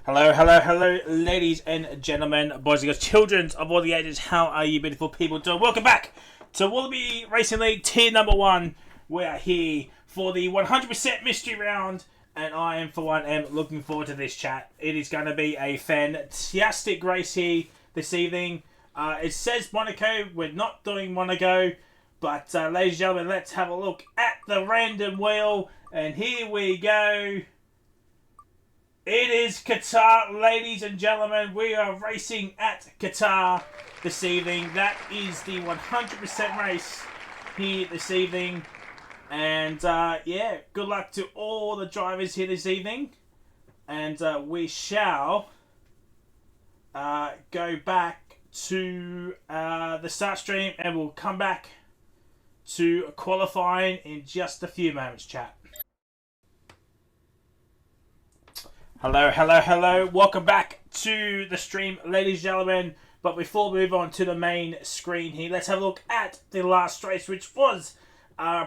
Hello, hello, hello, ladies and gentlemen, boys and girls, children of all the ages. How are you beautiful people doing? Welcome back to Wallaby Racing League Tier number 1. We are here for the 100% mystery round, and I am, for one, am looking forward to this chat. It is going to be a fantastic race here this evening. It says Monaco. We're not doing Monaco, but ladies and gentlemen, let's have a look at the random wheel, and here we go. It is Qatar, ladies and gentlemen. We are racing at Qatar this evening. That is the 100% race here this evening. And yeah, good luck to all the drivers here this evening. And we shall go back to the start stream, and we'll come back to qualifying in just a few moments, chat. Hello, hello, hello. Welcome back to the stream, ladies and gentlemen. But before we move on to the main screen here, let's have a look at the last race, which was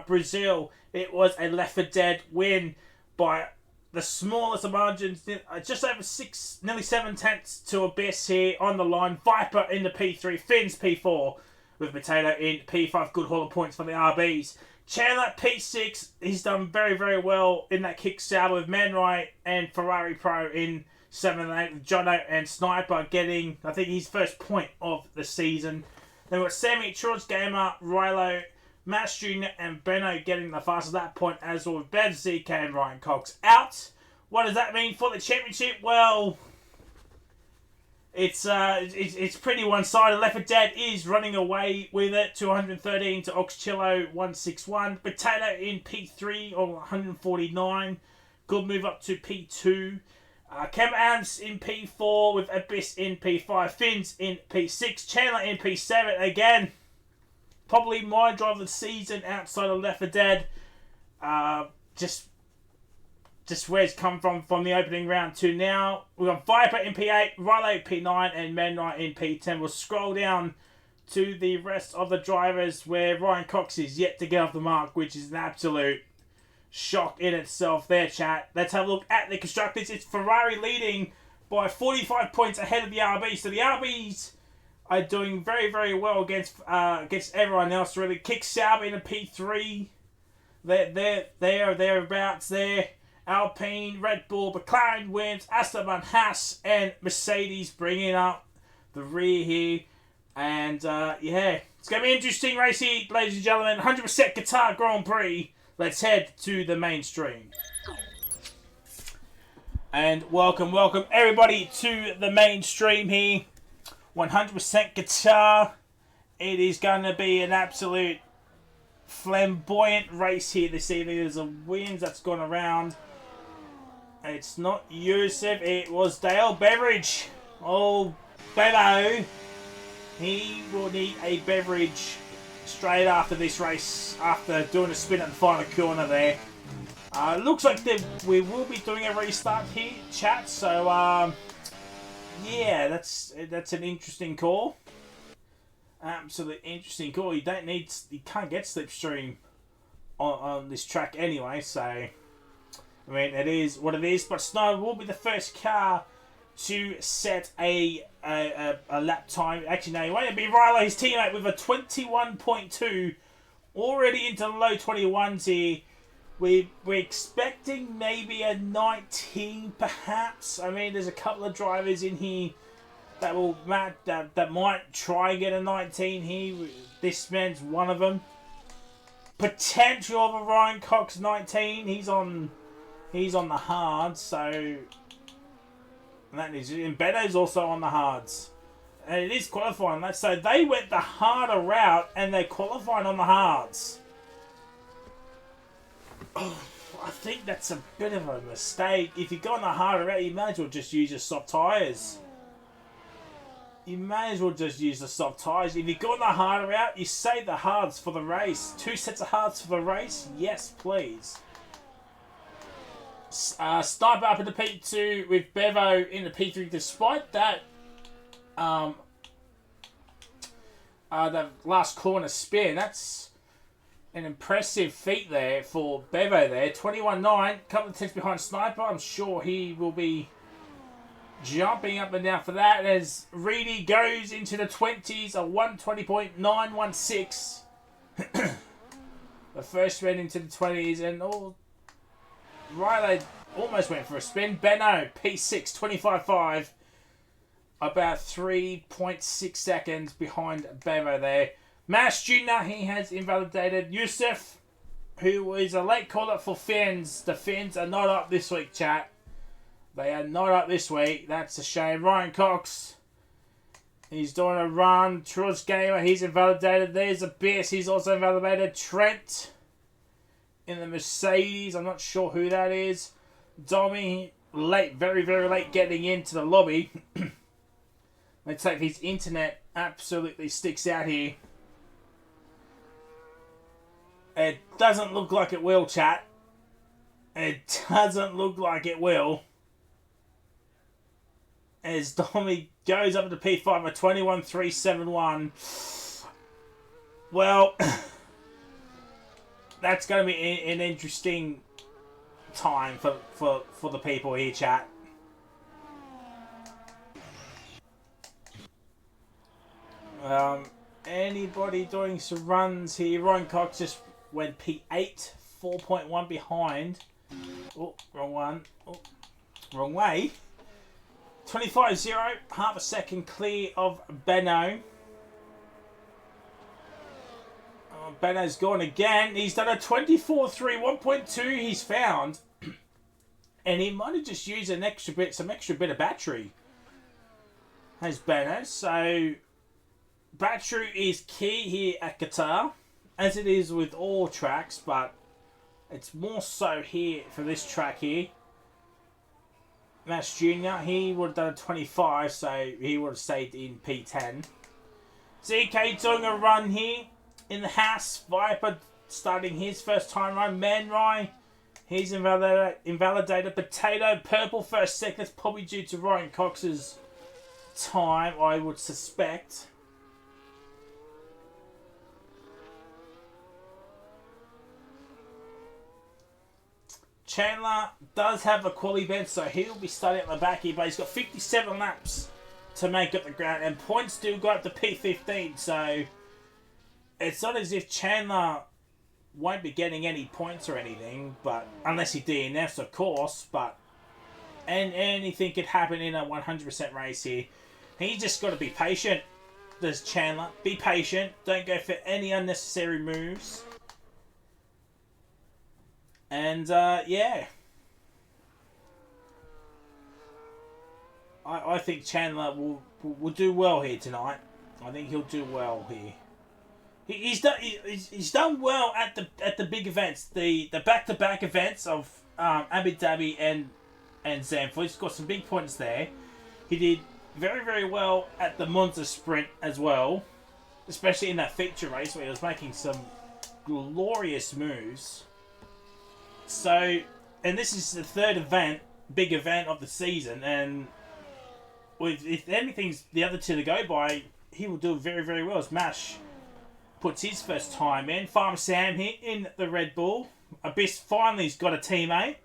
Brazil. It was a left for dead win by the smallest of margins, just over 6, nearly 7 tenths to Abyss here on the line. Viper in the P3, Fins P4, with Potato in P5. Good haul of points for the RBs. Chandler P6, he's done very, very well in that kick stable with Man Right and Ferrari Pro in 7 and 8. With Jono and Sniper getting, I think, his first point of the season. Then we've got Sammy, George Gamer, Rilo, Matt Jr. and Benno getting the fastest at that point, as well with Bev, ZK and Ryan Cox out. What does that mean for the championship? Well, it's pretty one-sided. Left 4 Dead is running away with it, 213 to Oxchillo 161. Potato in P3 or 149. Good move up to P2. Cam Adams in P4 with Abyss in P5. Fins in P6. Chandler in P7 again. Probably my drive of the season outside of Left 4 Dead. Just where it's come from the opening round to now. We've got Viper in P8, Rilo P9, and Man Right in P10. We'll scroll down to the rest of the drivers, where Ryan Cox is yet to get off the mark, which is an absolute shock in itself there, chat. Let's have a look at the constructors. It's Ferrari leading by 45 points ahead of the RBs. So the RBs are doing very, very well against everyone else, really. Kick Sauber in a P3. They're thereabouts there. Alpine, Red Bull, McLaren wins, Aston Martin, Haas, and Mercedes bringing up the rear here. And yeah, it's going to be an interesting race here, ladies and gentlemen. 100% Qatar Grand Prix. Let's head to the mainstream. And welcome everybody to the mainstream here. 100% Qatar. It is going to be an absolute flamboyant race here this evening. There's a wind that's gone around. It's not Yusuf, it was Dale Beveridge. Oh, Bevo. He will need a beverage straight after this race, after doing a spin at the final corner there. Looks like we will be doing a restart here, chat. So, yeah, that's an interesting call. Absolutely interesting call. You can't get slipstream on this track anyway, so I mean, it is what it is. But Snow will be the first car to set a lap time. Actually, no, he won't be Rilo, his teammate, with a 21.2, already into the low 21s here. We're expecting maybe a 19, perhaps. I mean, there's a couple of drivers in here that might try and get a 19 here. This man's one of them. Potential of a Ryan Cox 19. He's on the hard, so that is. And Beto's also on the hards, and it is qualifying. So they went the harder route, and they're qualifying on the hards. Oh, I think that's a bit of a mistake. If you go on the harder route, you may as well just use your soft tyres. If you go on the harder route, you save the hards for the race. 2 sets of hards for the race? Yes, please. Sniper up in the P2 with Bevo in the P3. Despite that, the last corner spin, that's an impressive feat there for Bevo there. 21.9, couple of tenths behind Sniper. I'm sure he will be Jumping up and down for that as Reedy goes into the 20s, a 120.916. The first spin into the 20s, and Riley almost went for a spin. Benno, P6, 25.5. About 3.6 seconds behind Bevo there. Mash Jr., he has invalidated Yusuf, who is a late caller for Finns. The Finns are not up this week, chat. They are not up this week. That's a shame. Ryan Cox, he's doing a run. Truz Gamer, he's invalidated. There's Abyss, he's also invalidated. Trent in the Mercedes, I'm not sure who that is. Dommy, late, very, very late getting into the lobby. Let's say his internet absolutely sticks out here. It doesn't look like it will, chat. It doesn't look like it will. As Dommy goes up to P5 at 21.371. Well, that's going to be an interesting time for the people here, chat. Anybody doing some runs here? Ryan Cox just went P8, 4.1 behind. Oh, wrong one. Oh, wrong way. 25.0, half a second clear of Benno. Benno's gone again. He's done a 24.3, 1.2 he's found. And he might have just used some extra bit of battery. Has Benno. So, battery is key here at Qatar, as it is with all tracks, but it's more so here for this track here. Mash Jr., he would have done a 25, so he would have stayed in P10. ZK doing a run here in the house. Viper starting his first time run. Man Rye, he's invalidated. Potato, purple first second. That's probably due to Ryan Cox's time, I would suspect. Chandler does have a quali bench, so he'll be starting at the back here, but he's got 57 laps to make up the ground, and points do go up to P15, so it's not as if Chandler won't be getting any points or anything, but unless he DNFs, of course, but and anything could happen in a 100% race here. He's just got to be patient. There's Chandler. Be patient. Don't go for any unnecessary moves. And, yeah. I think Chandler will do well here tonight. I think he'll do well here. He's done well at the big events, the back-to-back events of Abu Dhabi and Zandvoort. He's got some big points there. He did very, very well at the Monza Sprint as well, especially in that feature race where he was making some glorious moves. So, and this is the third big event of the season, and with if anything's the other two to go by, he will do very, very well. As Mash puts his first time in. Farmer Sam here in the Red Bull. Abyss finally's got a teammate.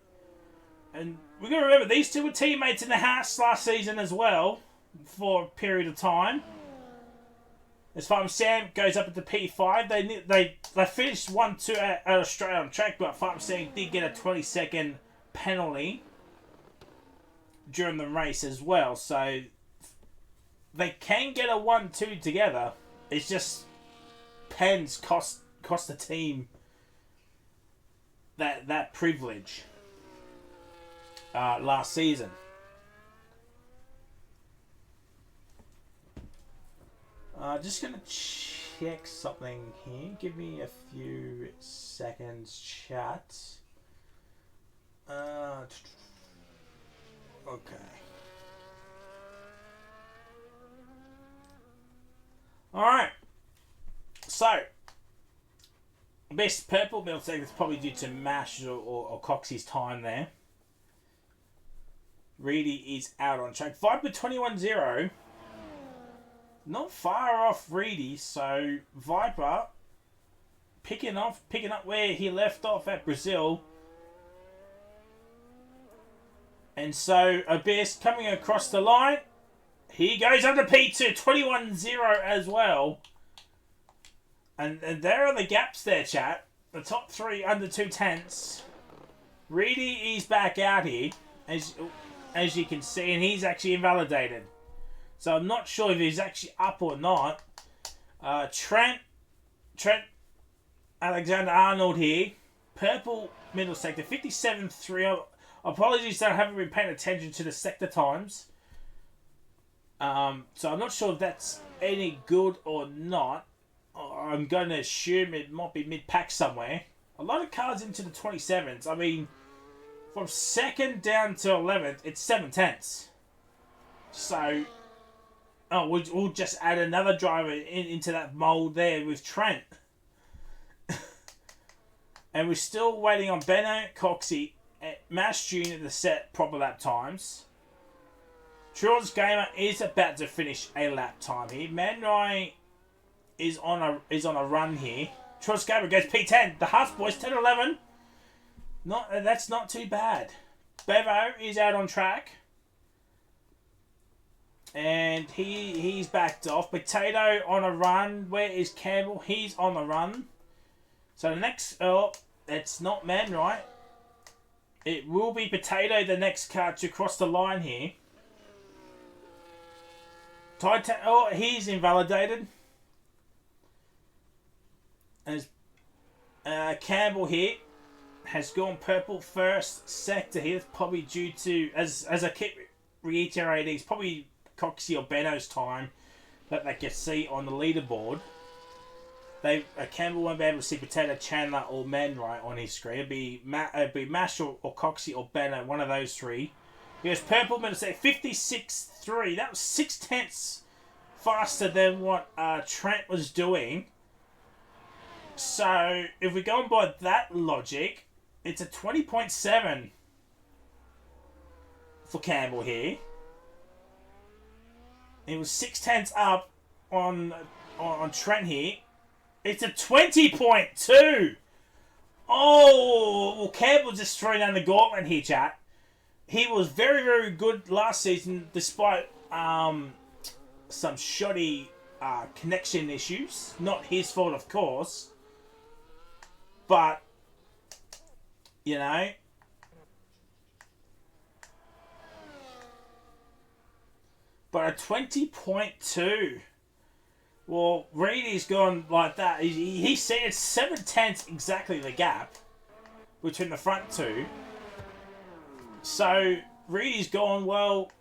And we've got to remember, these two were teammates in the house last season as well, for a period of time. As Farmer Sam goes up at the P5, they finished 1-2 at Australia on track, but Farmer Sam did get a 20-second penalty during the race as well. So they can get a 1-2 together. It's just pens cost the team that privilege last season. Just going to check something here. Give me a few seconds, chat. Okay. Alright. So, best purple bill segment is probably due to Mash or Coxie's time there. Reedy is out on track. Viper 21-0. Not far off Reedy, so Viper picking up where he left off at Brazil. And so Abyss coming across the line. He goes under P2, 21-0 as well. And there are the gaps there, chat. The top three under 2/10. Reedy is back out here, as you can see, and he's actually invalidated. So I'm not sure if he's actually up or not. Trent Alexander-Arnold here. Purple middle sector, 57-3. Apologies that I haven't been paying attention to the sector times. So I'm not sure if that's any good or not. I'm going to assume it might be mid-pack somewhere. A lot of cars into the 27s. I mean, from 2nd down to 11th, it's 7/10. So, we'll just add another driver into that mould there with Trent. And we're still waiting on Benno, Coxie, and Mash Jr. to set proper lap times. Trills Gamer is about to finish a lap time here. Manrai is on a run here. Trills Gamer goes P10. The Huss boys 10-11. That's not too bad. Bevo is out on track. And he's backed off. Potato on a run. Where is Campbell? He's on the run. So the next... it's not Man Right. It will be Potato, the next car to cross the line here. He's invalidated. As Campbell here has gone purple first sector here. It's probably due to, as I keep reiterating, it's probably Coxie or Benno's time that they can see on the leaderboard. Campbell won't be able to see Potato, Chandler, or Manright on his screen. It'd be Mash or Coxie or Benno, one of those three. He goes purple, middle set, 56.3. That was 6/10 faster than what Trent was doing. So, if we're going by that logic, it's a 20.7 for Campbell here. It was 6/10 up on Trent here. It's a 20.2. Oh, well, Campbell just threw down the gauntlet here, chat. He was very, very good last season, despite some shoddy connection issues. Not his fault, of course. But, you know, but a 20.2. Well, Reedy's gone like that. He said it's 7/10 exactly the gap between the front two. So Reedy's gone, well,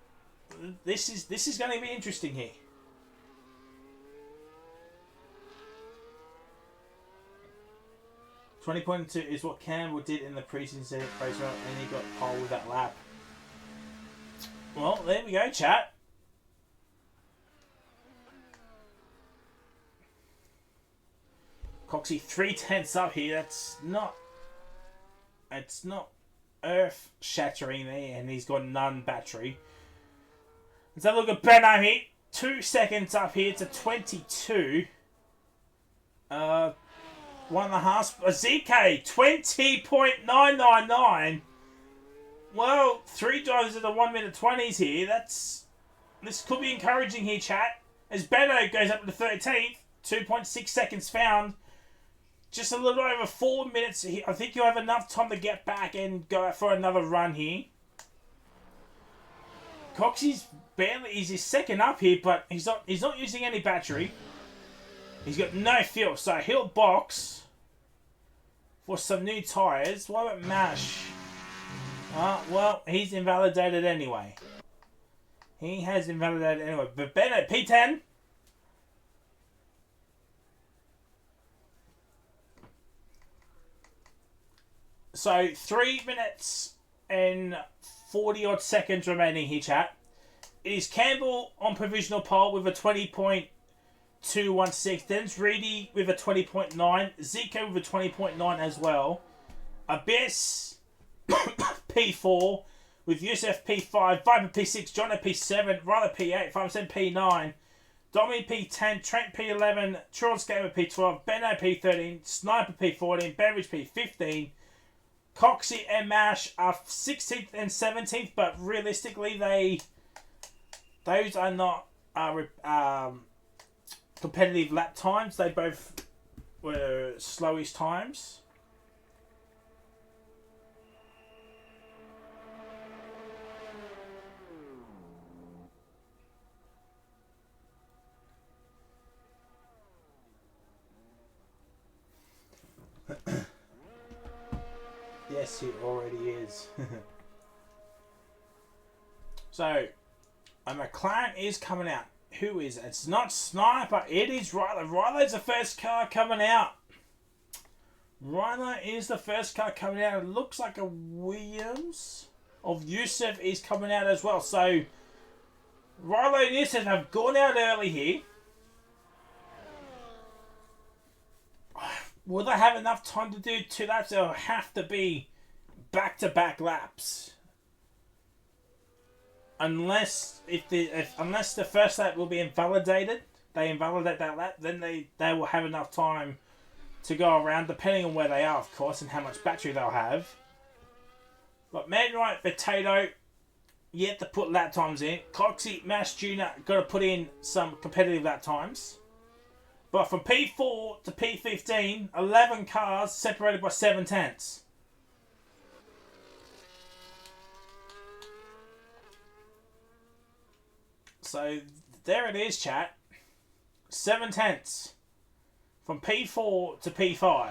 this is going to be interesting here. $20.2 is what Campbell did in the preseason race, and he got pole with that lap. Well, there we go, chat. Coxie 3/10 up here. It's not earth shattering there, and he's got none battery. Let's have a look at Benno here. 2 seconds up here to 22. 1.5. ZK 20.999. Well, 3 drivers at the 1 minute 20s here. This could be encouraging here, chat. As Benno goes up to 13th, 2.6 seconds found. Just a little over 4 minutes. I think you'll have enough time to get back and go for another run here. Coxie's he's his second up here, but he's not using any battery. He's got no fuel, so he'll box for some new tyres. What about Mash? Well, he's invalidated anyway. He has invalidated anyway. But Bennett, P10. So 3 minutes and 40 odd seconds remaining here, chat. It is Campbell on provisional pole with a 20.216. Then it's Reedy with a 20.9. Zico with a 20.9 as well. Abyss P4 with Yusuf P5, Viper P6, John P7, Ryder P8, 5% P9, Domi P10, Trent P11, Charles Gamer P12, Benno P13, Sniper P14, Beveridge P15, Coxie and Mash are 16th and 17th, but realistically, those are not competitive lap times. They both were slowish times. Yes, it already is. So, a McLaren is coming out. Who is it? It's not Sniper. It is Ryler. Ryler's the first car coming out. Ryler is the first car coming out. It looks like a Williams of Yusuf is coming out as well. So, Ryler and Yusuf have gone out early here. Will they have enough time to do 2 laps? They'll have to be back-to-back laps. Unless the first lap will be invalidated, they invalidate that lap, then they will have enough time to go around, depending on where they are, of course, and how much battery they'll have. But Man Right Potato, yet to put lap times in. Coxie Mash Jr. got to put in some competitive lap times. But from P4 to P15, 11 cars separated by 7 tenths. So there it is, chat. 7 tenths from P4 to P5.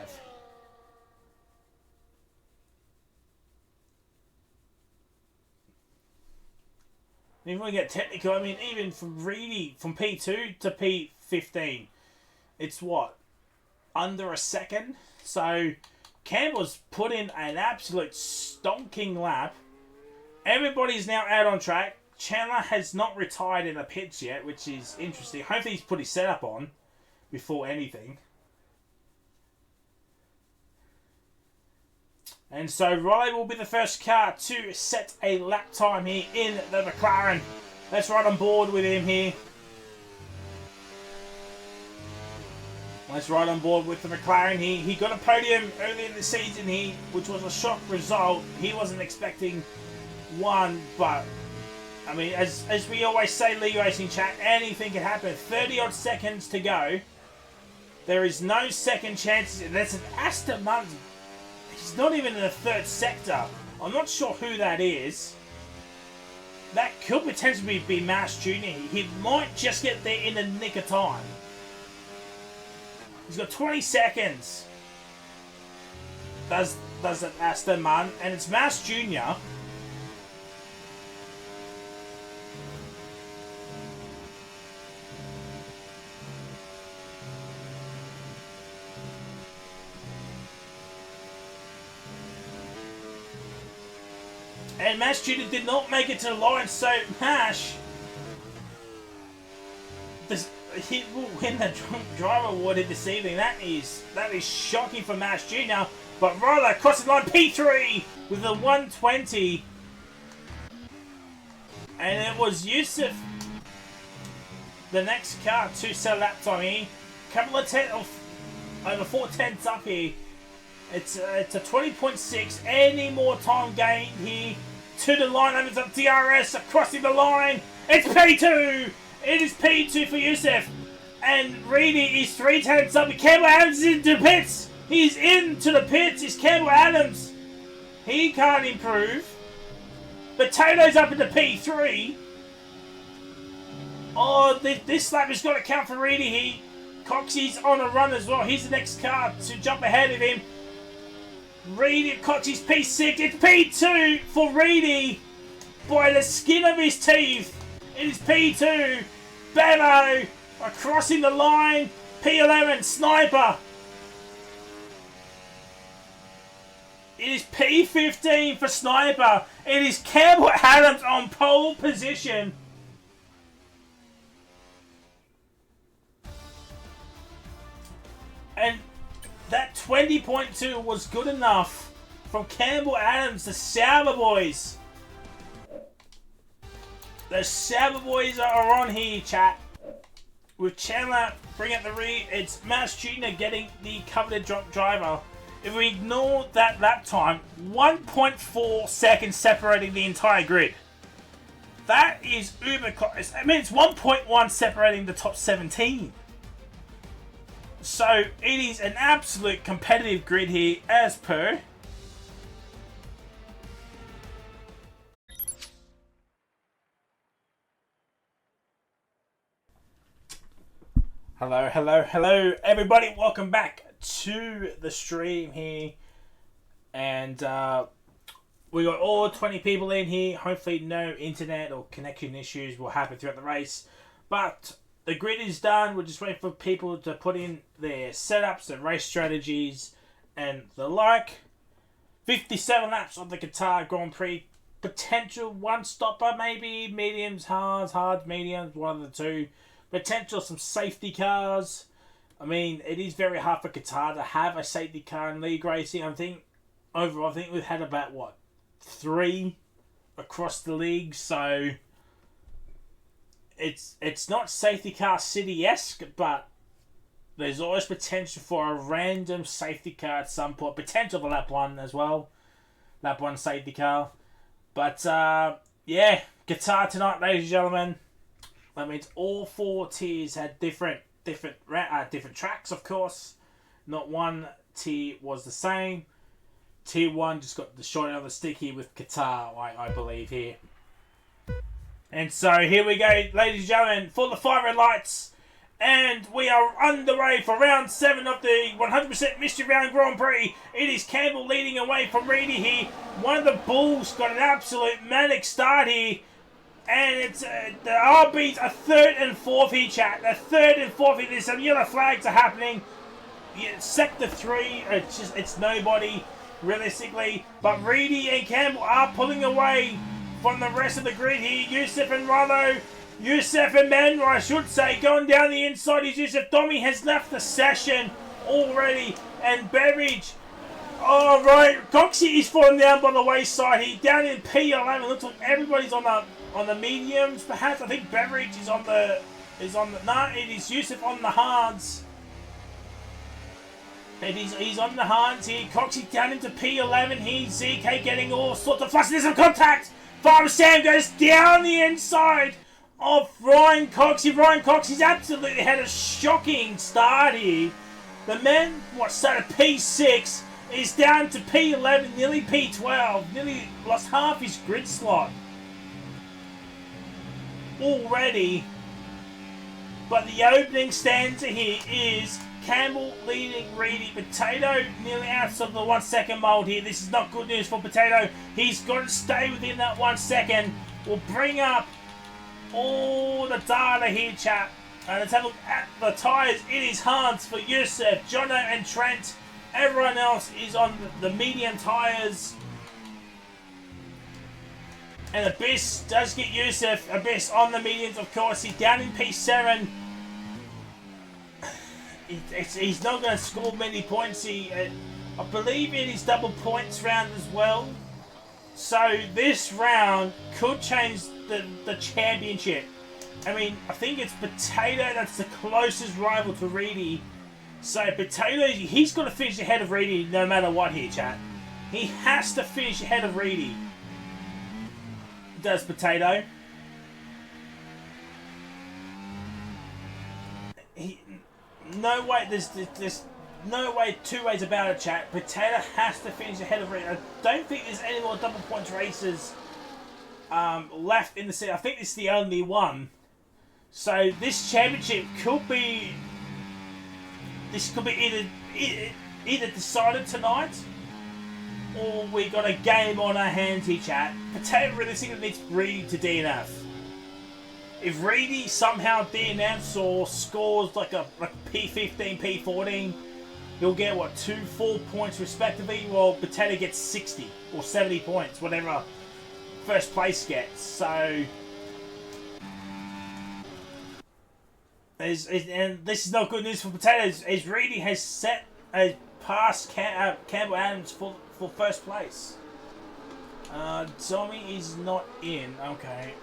If we get technical, I mean, even from Reedy from P2 to P15. It's what? Under a second? So, Campbell's put in an absolute stonking lap. Everybody's now out on track. Chandler has not retired in the pits yet, which is interesting. Hopefully he's put his setup on before anything. And so, Riley will be the first car to set a lap time here in the McLaren. Let's ride on board with him here. Let's ride on board with the McLaren here. He got a podium early in the season here, which was a shock result. He wasn't expecting one, but I mean, as we always say, League Racing Chat, anything can happen. 30 odd seconds to go. There is no second chances. There's an Aston Martin. He's not even in the third sector. I'm not sure who that is. That could potentially be Mash Jr. He might just get there in the nick of time. He's got 20 seconds. Does it Aston Martin, and it's Mash Jr. And Mash Jr. did not make it to the line, so Mash, he will win the driver award this evening. That is shocking for Mash Jr. But Ryler crossing the line P3 with the 120. And it was Yusuf, the next car, to set a lap time here. Couple of over 4 tenths up here. It's a 20.6. Any more time gained here to the line. Opens up DRS crossing the line. It's P2. It is P2 for Yusuf. And Reedy is 3 tenths up. Campbell Adams is into the pits. He's into the pits. It's Campbell Adams. He can't improve. Potato's up into P3. Oh, this lap has got to count for Reedy. Coxie's on a run as well. He's the next car to jump ahead of him. Reedy, Coxie's P6. It's P2 for Reedy by the skin of his teeth. It is P2. Bevo crossing the line. P11. Sniper. It is P15 for Sniper. It is Campbell Adams on pole position. And that 20.2 was good enough from Campbell Adams, the Sauber boys. The Sauber boys are on here, chat. With Chandler bring up the rear, it's Mash Jr. getting the coveted drop driver. if we ignore that lap time, 1.4 seconds separating the entire grid. That is uber close. I mean, it's 1.1 separating the top 17. So it is an absolute competitive grid here, as per. Hello, hello, hello, everybody. Welcome back to the stream here. And we got all 20 people in here. Hopefully no internet or connection issues will happen throughout the race. But the grid is done. We're just waiting for people to put in their setups and race strategies and the like. 57 laps of the Qatar Grand Prix. Potential one-stopper maybe. Mediums, hards, mediums, one of the two. Potential some safety cars. I mean, it is very hard for Qatar to have a safety car in league racing. I think we've had about, 3 across the league. So it's not safety car city-esque, but there's always potential for a random safety car at some point. Potential for lap 1 as well. Lap 1 safety car. But, yeah, Qatar tonight, ladies and gentlemen. That means all 4 tiers had different tracks, of course. Not one tier was the same. Tier 1 just got the short end of the stick here with Qatar, I believe, here. And so here we go, ladies and gentlemen, for the 5 red lights. And we are underway for round 7 of the 100% Mystery Round Grand Prix. It is Campbell leading away from Reedy here. One of the Bulls got an absolute manic start here. And it's the RBs are 3rd and 4th here, chat. They're 3rd and 4th here. There's some yellow flags are happening. Yeah, sector 3, it's nobody, realistically. But Reedy and Campbell are pulling away from the rest of the grid here. Youssef and Rollo. Youssef and Menra, I should say, going down the inside is Youssef. Domi has left the session already. And Beveridge. Oh, right. Coxie is falling down by the wayside here. Down in P11. Looks like everybody's on the mediums, perhaps. I think Beveridge is on the... No, it is Youssef on the hards. He's on the hards here. Coxie down into P11 here. ZK getting all sorts of fuss. There's some contact. Father Sam goes down the inside of Ryan Coxie. Ryan Coxie's absolutely had a shocking start here. The man, started P6, is down to P11, nearly P12. Nearly lost half his grid slot already. But the opening stanza here is Campbell leading Reedy. Potato nearly out of the 1 second mold here. This is not good news for Potato. He's got to stay within that 1 second. We'll bring up all the data here, chat. And let's have a look at the tyres. It is Hans for Youssef, Jono and Trent. Everyone else is on the medium tyres. And Abyss does get Youssef. Abyss on the mediums, of course. He's down in P7. He's not going to score many points. I believe it is double points round as well. So this round could change the championship. I mean, I think it's Potato that's the closest rival to Reedy. So Potato, he's got to finish ahead of Reedy no matter what here, chat. He has to finish ahead of Reedy. Does Potato. No way, there's no way, 2 ways about it, chat. Potato has to finish ahead of Reedy. I don't think there's any more double points races left in the set. I think this is the only one. So this championship could be... This could be either decided tonight, or we got a game on our hands here, chat. Potato realistically needs Reedy to DNF. If Reedy somehow DNFs or scores like P15, P14, he'll get, 4 points respectively, while Potato gets 60 or 70 points, whatever first place gets. So... and this is not good news for Potatoes, as Reedy has set a past Campbell Adams for first place. Tommy is not in. Okay.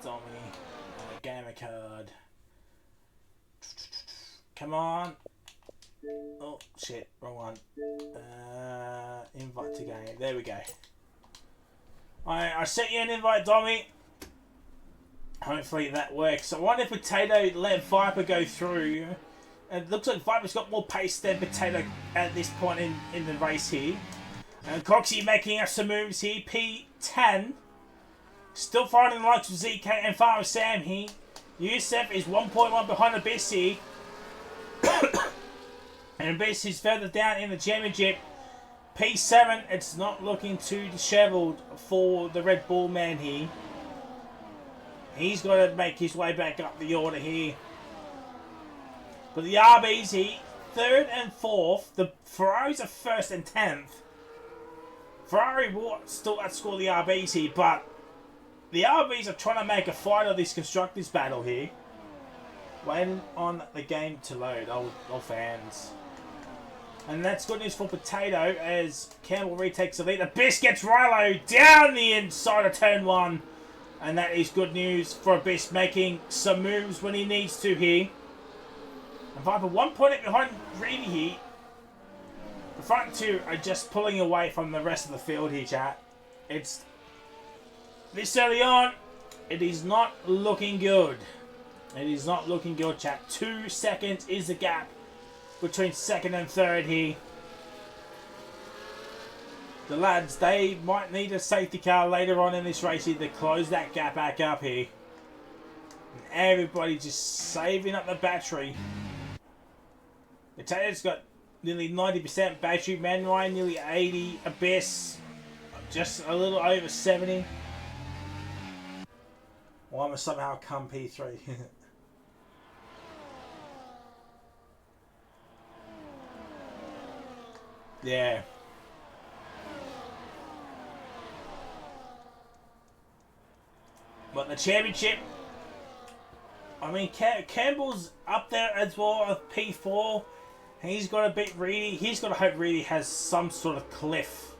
Tommy. Come on. Oh, shit. Wrong one. Invite to game. There we go. I sent you an invite, Dommy. Hopefully that works. So I wonder if Potato let Viper go through. It looks like Viper's got more pace than Potato at this point in the race here. And Coxie making us some moves here. P10. Still fighting the likes of ZK and Farmer Sam here. Yusef is 1.1 behind Abyss here. And Abyss is further down in the championship. P7, it's not looking too dishevelled for the Red Bull man here. He's got to make his way back up the order here. But the RBs here, 3rd and 4th. The Ferraris are 1st and 10th. Ferrari will still outscore the RBs here, but the RBs are trying to make a fight of this Constructors battle here. Waiting on the game to load, old fans. And that's good news for Potato as Campbell retakes the lead. Abyss gets Rilo down the inside of turn 1. And that is good news for Abyss making some moves when he needs to here. And Viper 1.8 behind Reedy here. The front two are just pulling away from the rest of the field here, chat. It's this early on. It is not looking good. It is not looking good, chat. 2 seconds is the gap between 2nd and 3rd here. The lads, they might need a safety car later on in this race here to close that gap back up here. And everybody just saving up the battery. Potato's got nearly 90% battery. Man Ryan nearly 80. Abyss just a little over 70. Well, I'm somehow come P3. Yeah. But the championship, I mean, Campbell's up there as well at P4. He's got to beat Reedy. He's got to hope Reedy has some sort of cliff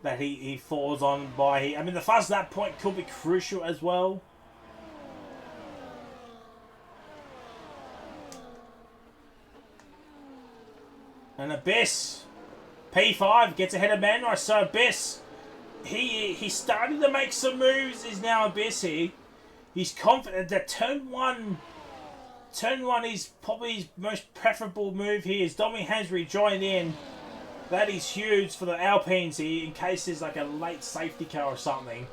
that he falls on by. I mean, the fuzz at that point could be crucial as well. And Abyss, P5, gets ahead of Manrice. So Abyss, he's starting to make some moves. Is now Abyss here. He's confident that turn one is probably his most preferable move here. As Domi has rejoined in. That is huge for the Alpines here in case there's like a late safety car or something.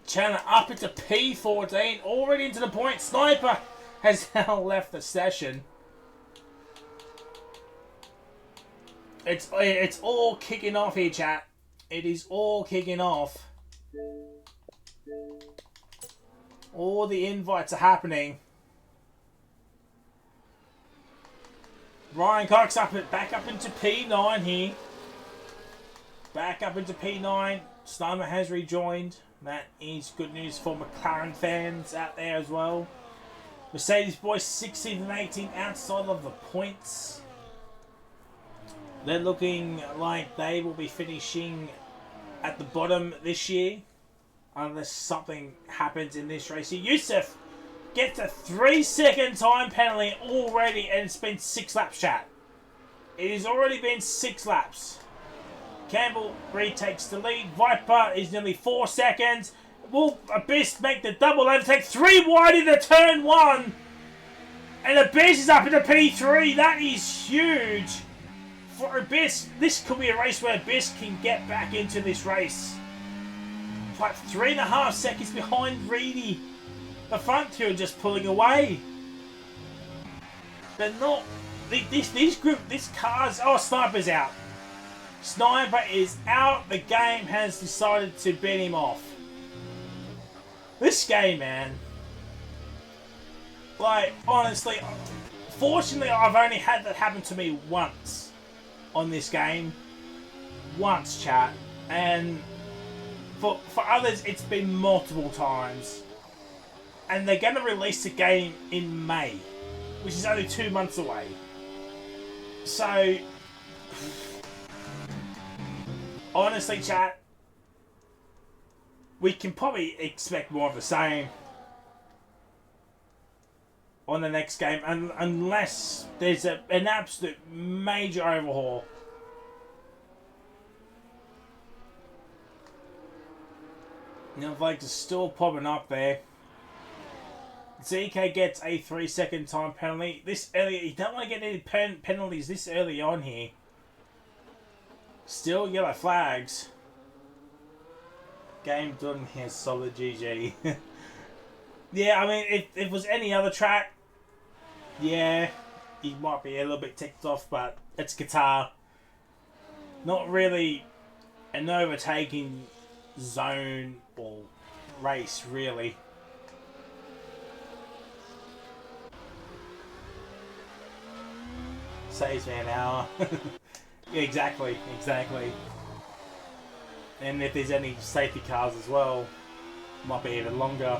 Chandler up into P14, already into the point. Sniper has now left the session. It's all kicking off here, chat. It is all kicking off. All the invites are happening. Ryan Cox back up into P9 here. Back up into P9. Sniper has rejoined. That is good news for McLaren fans out there as well. Mercedes boys 16th and 18th outside of the points. They're looking like they will be finishing at the bottom this year. Unless something happens in this race. Yusuf gets a 3-second time penalty already, and it's been 6 laps, chat. It has already been 6 laps. Campbell retakes the lead. Viper is nearly 4 seconds. Will Abyss make the double overtake? 3 wide into turn 1. And Abyss is up into P3. That is huge. For Abyss, this could be a race where Abyss can get back into this race. Like 3.5 seconds behind Reedy. The front two are just pulling away. They're not. This car's. Oh, Sniper's out. Sniper is out. The game has decided to bin him off. This game, man. Like, honestly, fortunately, I've only had that happen to me once on this game. Once, chat. And for others, it's been multiple times. And they're going to release the game in May, which is only 2 months away. So, honestly, chat, we can probably expect more of the same. on the next game, unless there's an absolute major overhaul. Now, like, is still popping up there. ZK gets a 3-second time penalty. This early, you don't want to get any penalties this early on here. Still yellow flags. Game done here, solid GG. Yeah, I mean, if it was any other track, yeah, he might be a little bit ticked off, but it's Qatar. Not really an overtaking zone or race, really. Saves me an hour. Yeah, exactly. And if there's any safety cars as well, might be even longer.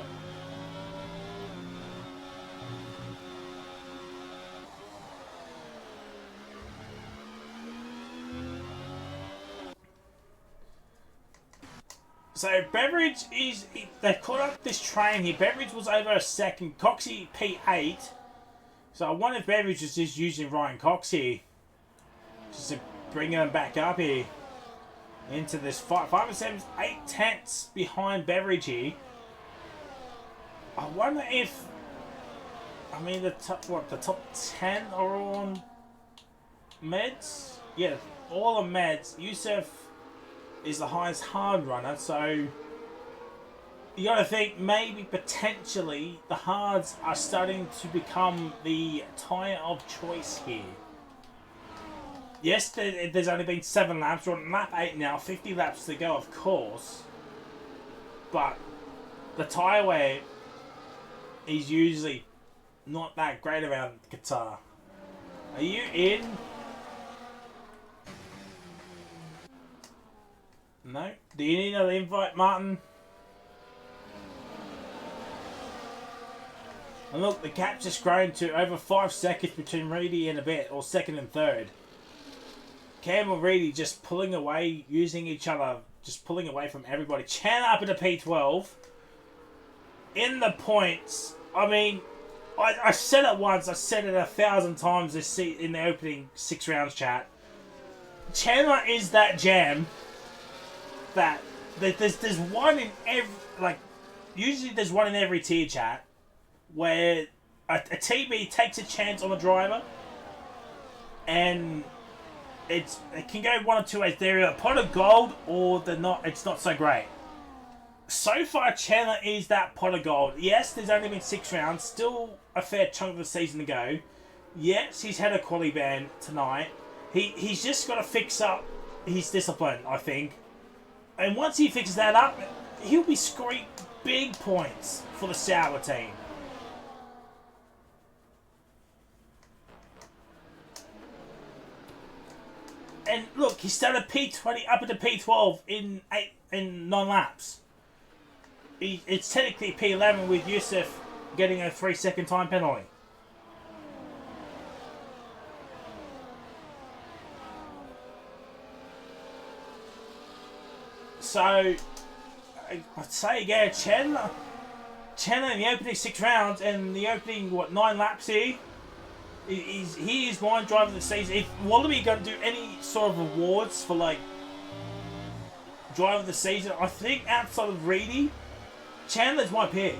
So Beveridge is, they've caught up this train here. Beveridge was over a second. Coxie P8. So I wonder if Beveridge is just using Ryan Cox here. Just to bring him back up here. Into this fight. 5 and 7, 8/10 behind Beveridge here. I wonder if, I mean, the top 10 are all on meds? Yeah, all on meds. Yusuf is the highest hard runner, so you gotta think maybe potentially the hards are starting to become the tyre of choice here. Yes, there's only been 7 laps. We're on lap 8 now, 50 laps to go, of course. But the tyre wear is usually not that great around Qatar. Are you in? No? Do you need another invite, Martin? And look, the gap's just grown to over 5 seconds between Reedy and a bit, or second and third. Campbell and Reedy just pulling away, using each other, just pulling away from everybody. Chan up at a P12. In the points, I mean, I said it once, I said it 1,000 times this in the opening 6 rounds chat. Chandler is that jam that there's one in every, like, usually there's one in every tier chat where a TB takes a chance on the driver and it can go one or two ways. They're a pot of gold or they're not. It's not so great. So far, Chandler is that pot of gold. Yes, there's only been 6 rounds. Still a fair chunk of the season to go. Yes, he's had a quality ban tonight. He's just got to fix up his discipline, I think. And once he fixes that up, he'll be scoring big points for the Sauer team. And look, he started P20 up into P12 in 9 laps. It's technically P11 with Yusuf getting a 3-second time penalty. So, I'd say again, Chandler in the opening 6 rounds and the opening, 9 laps here, he is my driver of the season. If Wallaby going to do any sort of awards for, like, driver of the season, I think outside of Reedy, Chandler's my pick.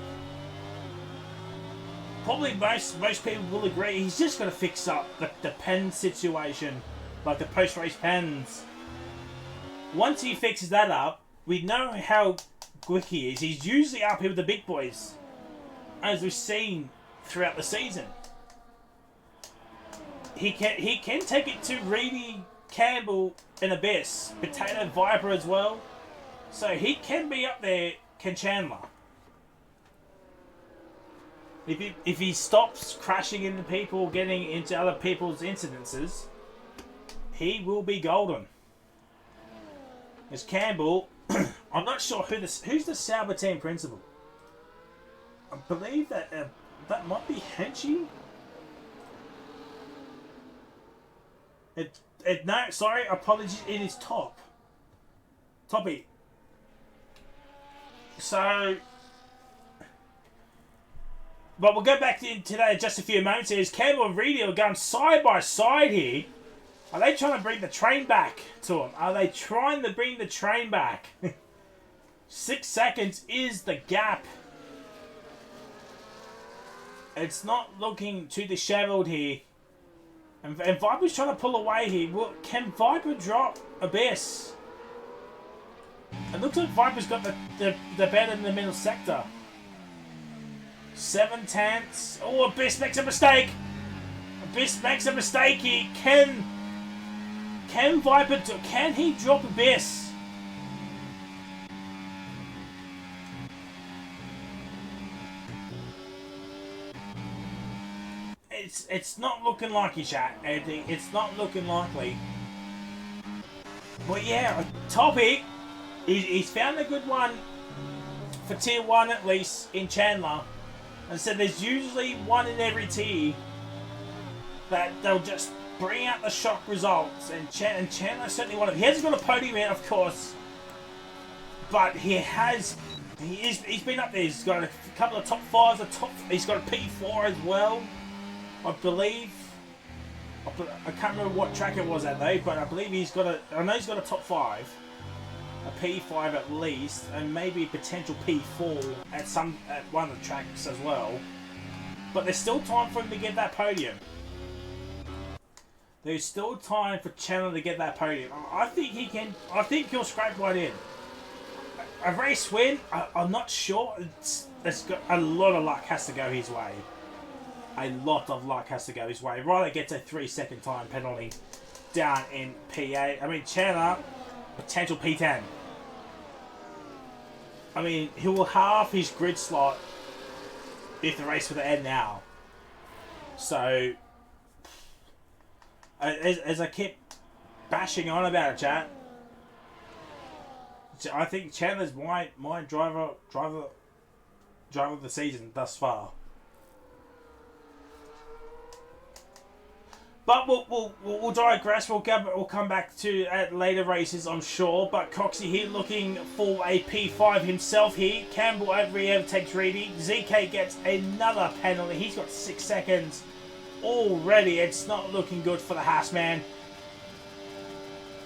Probably most people will agree. He's just got to fix up the pen situation, like the post-race pens. Once he fixes that up, we know how quick he is. He's usually up here with the big boys, as we've seen throughout the season. He can take it to Reedy, Campbell, and Abyss, Potato Viper as well. So he can be up there, can Chandler. If he stops crashing into people, getting into other people's incidences, he will be golden. As Campbell, I'm not sure who's the Sauber team principal. I believe that that might be Henchy. No, sorry, apologies. It is Toppy. So But we'll go back to today in just a few moments. Is Campbell and Reedy are going side by side here. Are they trying to bring the train back to him? Are they trying to bring the train back? 6 seconds is the gap. It's not looking too disheveled here. And Viper's trying to pull away here. Well, can Viper drop Abyss? It looks like Viper's got the better in the middle sector. 7 tenths. Oh, Abyss makes a mistake. Abyss makes a mistake here. Can Viper can he drop Abyss? It's not looking likely, chat. It's not looking likely. But yeah, Topic, he's found a good one for tier 1 at least in Chandler. And so there's usually one in every tier that they'll just bring out the shock results. And Chandler's certainly one of them. He hasn't got a podium yet, of course. But he's been up there. He's got a couple of top 5s. He's got a P4 as well, I believe. I can't remember what track it was at though, but I believe I know he's got a top 5, a P5 at least, and maybe a potential P4 at one of the tracks as well. But there's still time for him to get that podium. There's still time for Chandler to get that podium. I think he can. I think he'll scrape one in. A race win, I'm not sure. It's got a lot of luck has to go his way. A lot of luck has to go his way. Ryder gets a 3-second time penalty down in P8. I mean, Chandler, potential P10. I mean, he will halve his grid slot if the race were to end now. So, as I keep bashing on about it, chat, I think Chandler's my driver of the season thus far. But we'll digress. We'll come back to at later races, I'm sure. But Coxie here looking for a P5 himself here. Campbell overtakes Reedy. ZK gets another penalty. He's got 6 seconds already. It's not looking good for the Haas man.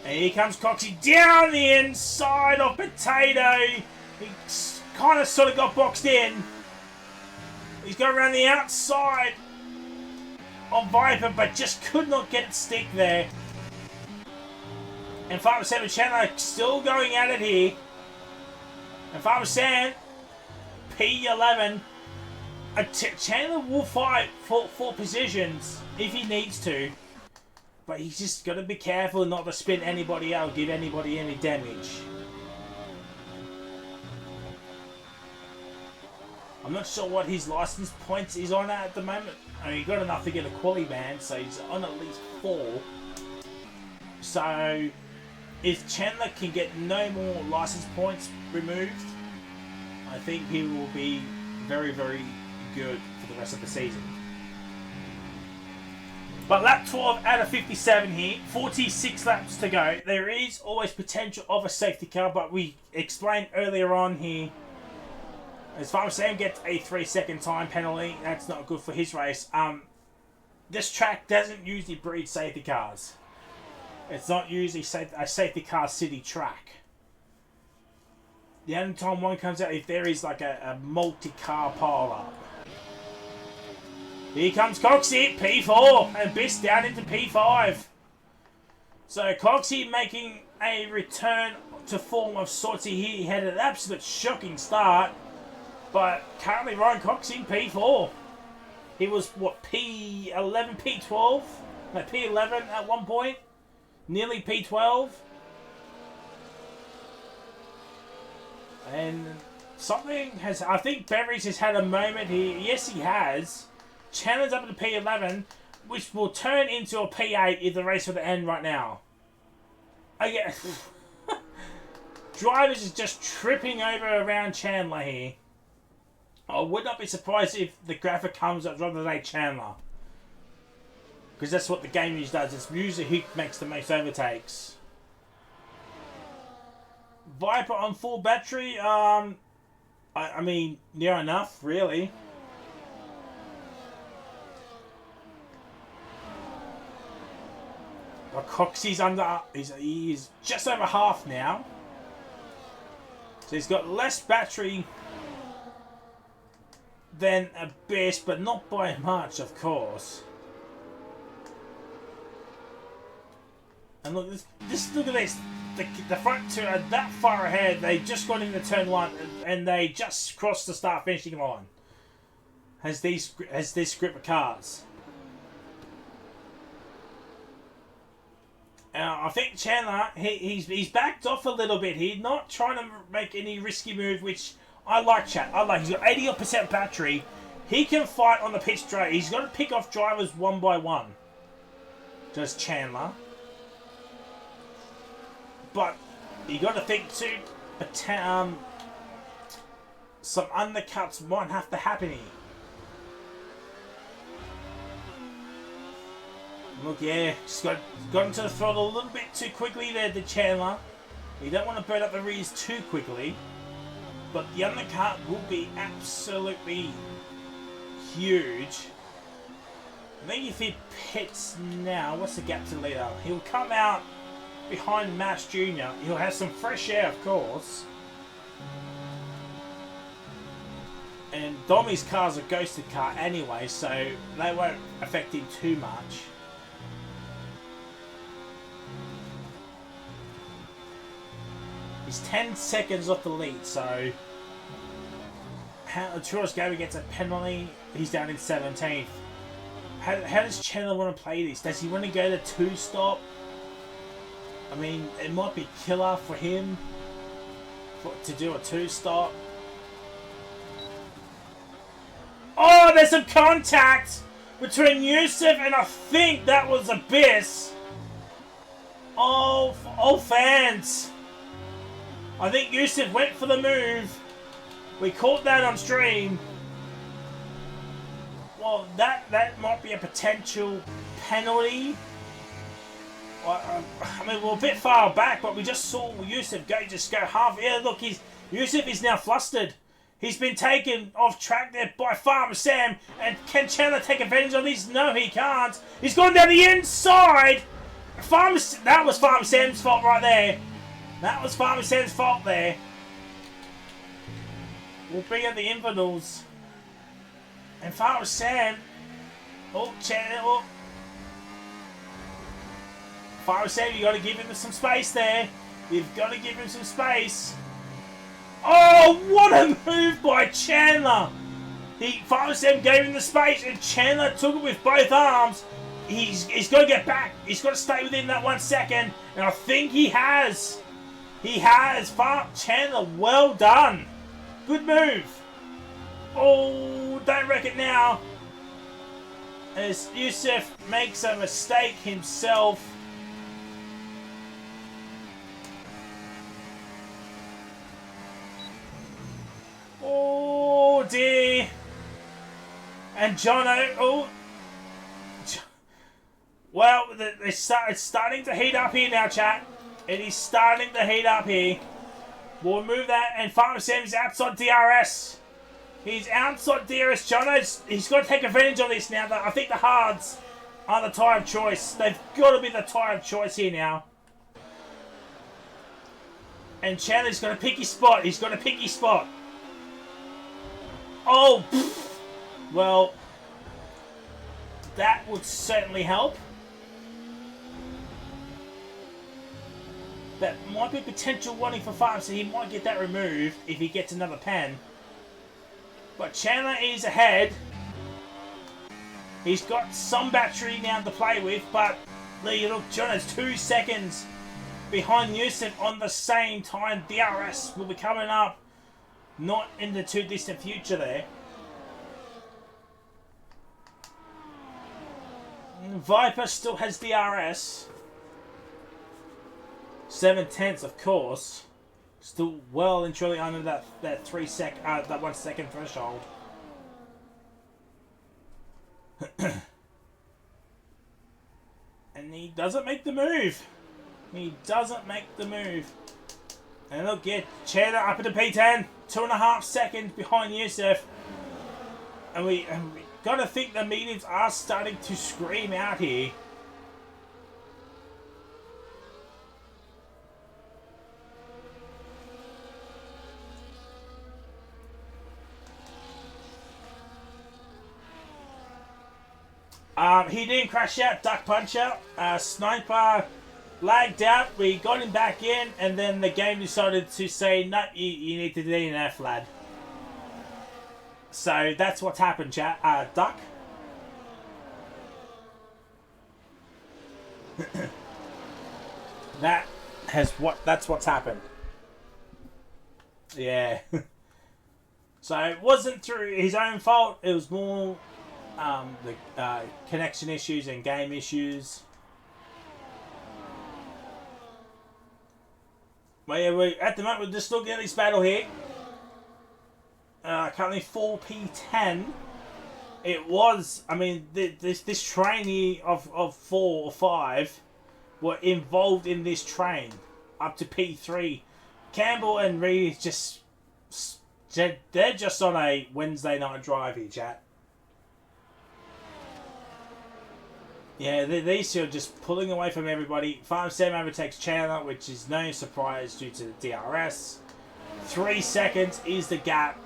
And here comes Coxie down the inside of Potato. He kind of sort of got boxed in. He's going around the outside of Viper, but just could not get it stick there. And 5-7 Chandler still going at it here. And 5-7 P11. Chandler will fight for positions if he needs to. But he's just got to be careful not to spin anybody out, give anybody any damage. I'm not sure what his license points is on at the moment. I mean, he got enough to get a quali ban, so he's on at least 4. So, if Chandler can get no more license points removed, I think he will be very, very good for the rest of the season. But lap 12 out of 57 here, 46 laps to go. There is always potential of a safety car, but we explained earlier on here, as far as Sam gets a 3-second time penalty, that's not good for his race. This track doesn't usually breed safety cars. It's not usually a safety car city track. The only time one comes out if there is like a multi-car pile-up. Here comes Coxie, P4, and Biss down into P5. So Coxie making a return to form of sorts here. He had an absolute shocking start. But currently Ryan Cox in P4. He was, what, P11, P12? No, P11 at one point. Nearly P12. And something has... I think Beveridge has had a moment here. Yes, he has. Chandler's up to P11, which will turn into a P8 if the race were to end right now. Okay. Drivers is just tripping over around Chandler here. I would not be surprised if the graphic comes up rather than Chandler. Because that's what the game usually does. It's usually who makes the most overtakes. Viper on full battery. I mean, near enough, really. Coxie's under. He's just over half now. So he's got less battery than Abyss, but not by much, of course. And look, look at this. The front two are that far ahead. They just got into turn one, and they just crossed the start finishing line. Has this group of cars. I think Chandler, he's backed off a little bit. He's not trying to make any risky move, which I like, chat. I like. He's got 80% battery. He can fight on the pit straight. He's got to pick off drivers one by one. Does Chandler. But you got to think too, some undercuts might have to happen here. Look, yeah, just got into the throttle a little bit too quickly there, the Chandler. You don't want to burn up the rears too quickly, but the undercut will be absolutely huge. I think if he pits now, what's the gap to the leader? He'll come out behind Mash Jr. He'll have some fresh air, of course. And Domi's car's a ghosted car anyway, so they won't affect him too much. He's 10 seconds off the lead, so Truex Gabby gets a penalty. He's down in 17th. How does Chandler want to play this? Does he want to go to 2-stop? I mean, it might be killer for him to do a 2-stop. Oh, there's some contact between Yusuf and I think that was Abyss. Oh, fans. I think Yusuf went for the move. We caught that on stream. Well, that might be a potential penalty. I mean, we're a bit far back, but we just saw Yusuf just go half. Yeah, look, Yusuf is now flustered. He's been taken off track there by Farmer Sam. And can Chandler take advantage of this? No, he can't. He's gone down the inside. That was Farmer Sam's fault right there. That was Farmer Sam's fault there. We'll bring out the infidels. And Farmer Sam. Oh, Chandler. Oh. Farmer Sam, you got to give him some space there. You've got to give him some space. Oh, what a move by Chandler! Farmer Sam gave him the space, and Chandler took it with both arms. He's got to get back. He's got to stay within that 1 second, and I think he has. He has. Chandler, well done. Good move. Oh, don't wreck it now. As Yusuf makes a mistake himself. Oh dear. And Jono, oh. Well, it's starting to heat up here now, chat. It is starting to heat up here. We'll move that, and Farmer Sam's outside DRS. He's outside DRS. Jono's, he's got to take advantage of this now. I think the hards are the tyre of choice. They've got to be the tyre of choice here now. And Chandler's got to pick his spot. He's got to pick his spot. Oh, pff. Well, that would certainly help. That might be potential warning for Farm, so he might get that removed if he gets another pen. But Chandler is ahead. He's got some battery now to play with, but look, Jono's 2 seconds behind Yusuf on the same time. DRS will be coming up. Not in the too distant future there. Viper still has DRS. 7/10, of course. Still well and truly under that 1 second threshold. And he doesn't make the move. He doesn't make the move. And look, get Chandler up into P10. 2.5 seconds behind Yusuf. And we got to think the mediums are starting to scream out here. He didn't crash out, duck punch out. Sniper lagged out, we got him back in, and then the game decided to say, no, you need to DNF, lad. So that's what's happened, chat. Duck. That's what's happened. Yeah. So it wasn't through his own fault, it was more the connection issues and game issues. Well, yeah, at the moment we're just looking at this battle here. Currently 4P10. It was, I mean, this train here of 4 or 5 were involved in this train up to P3. Campbell and Reed they're just on a Wednesday night drive here, chat. Yeah, these two are just pulling away from everybody. Farm Sam overtakes Chandler, which is no surprise due to the DRS. 3 seconds is the gap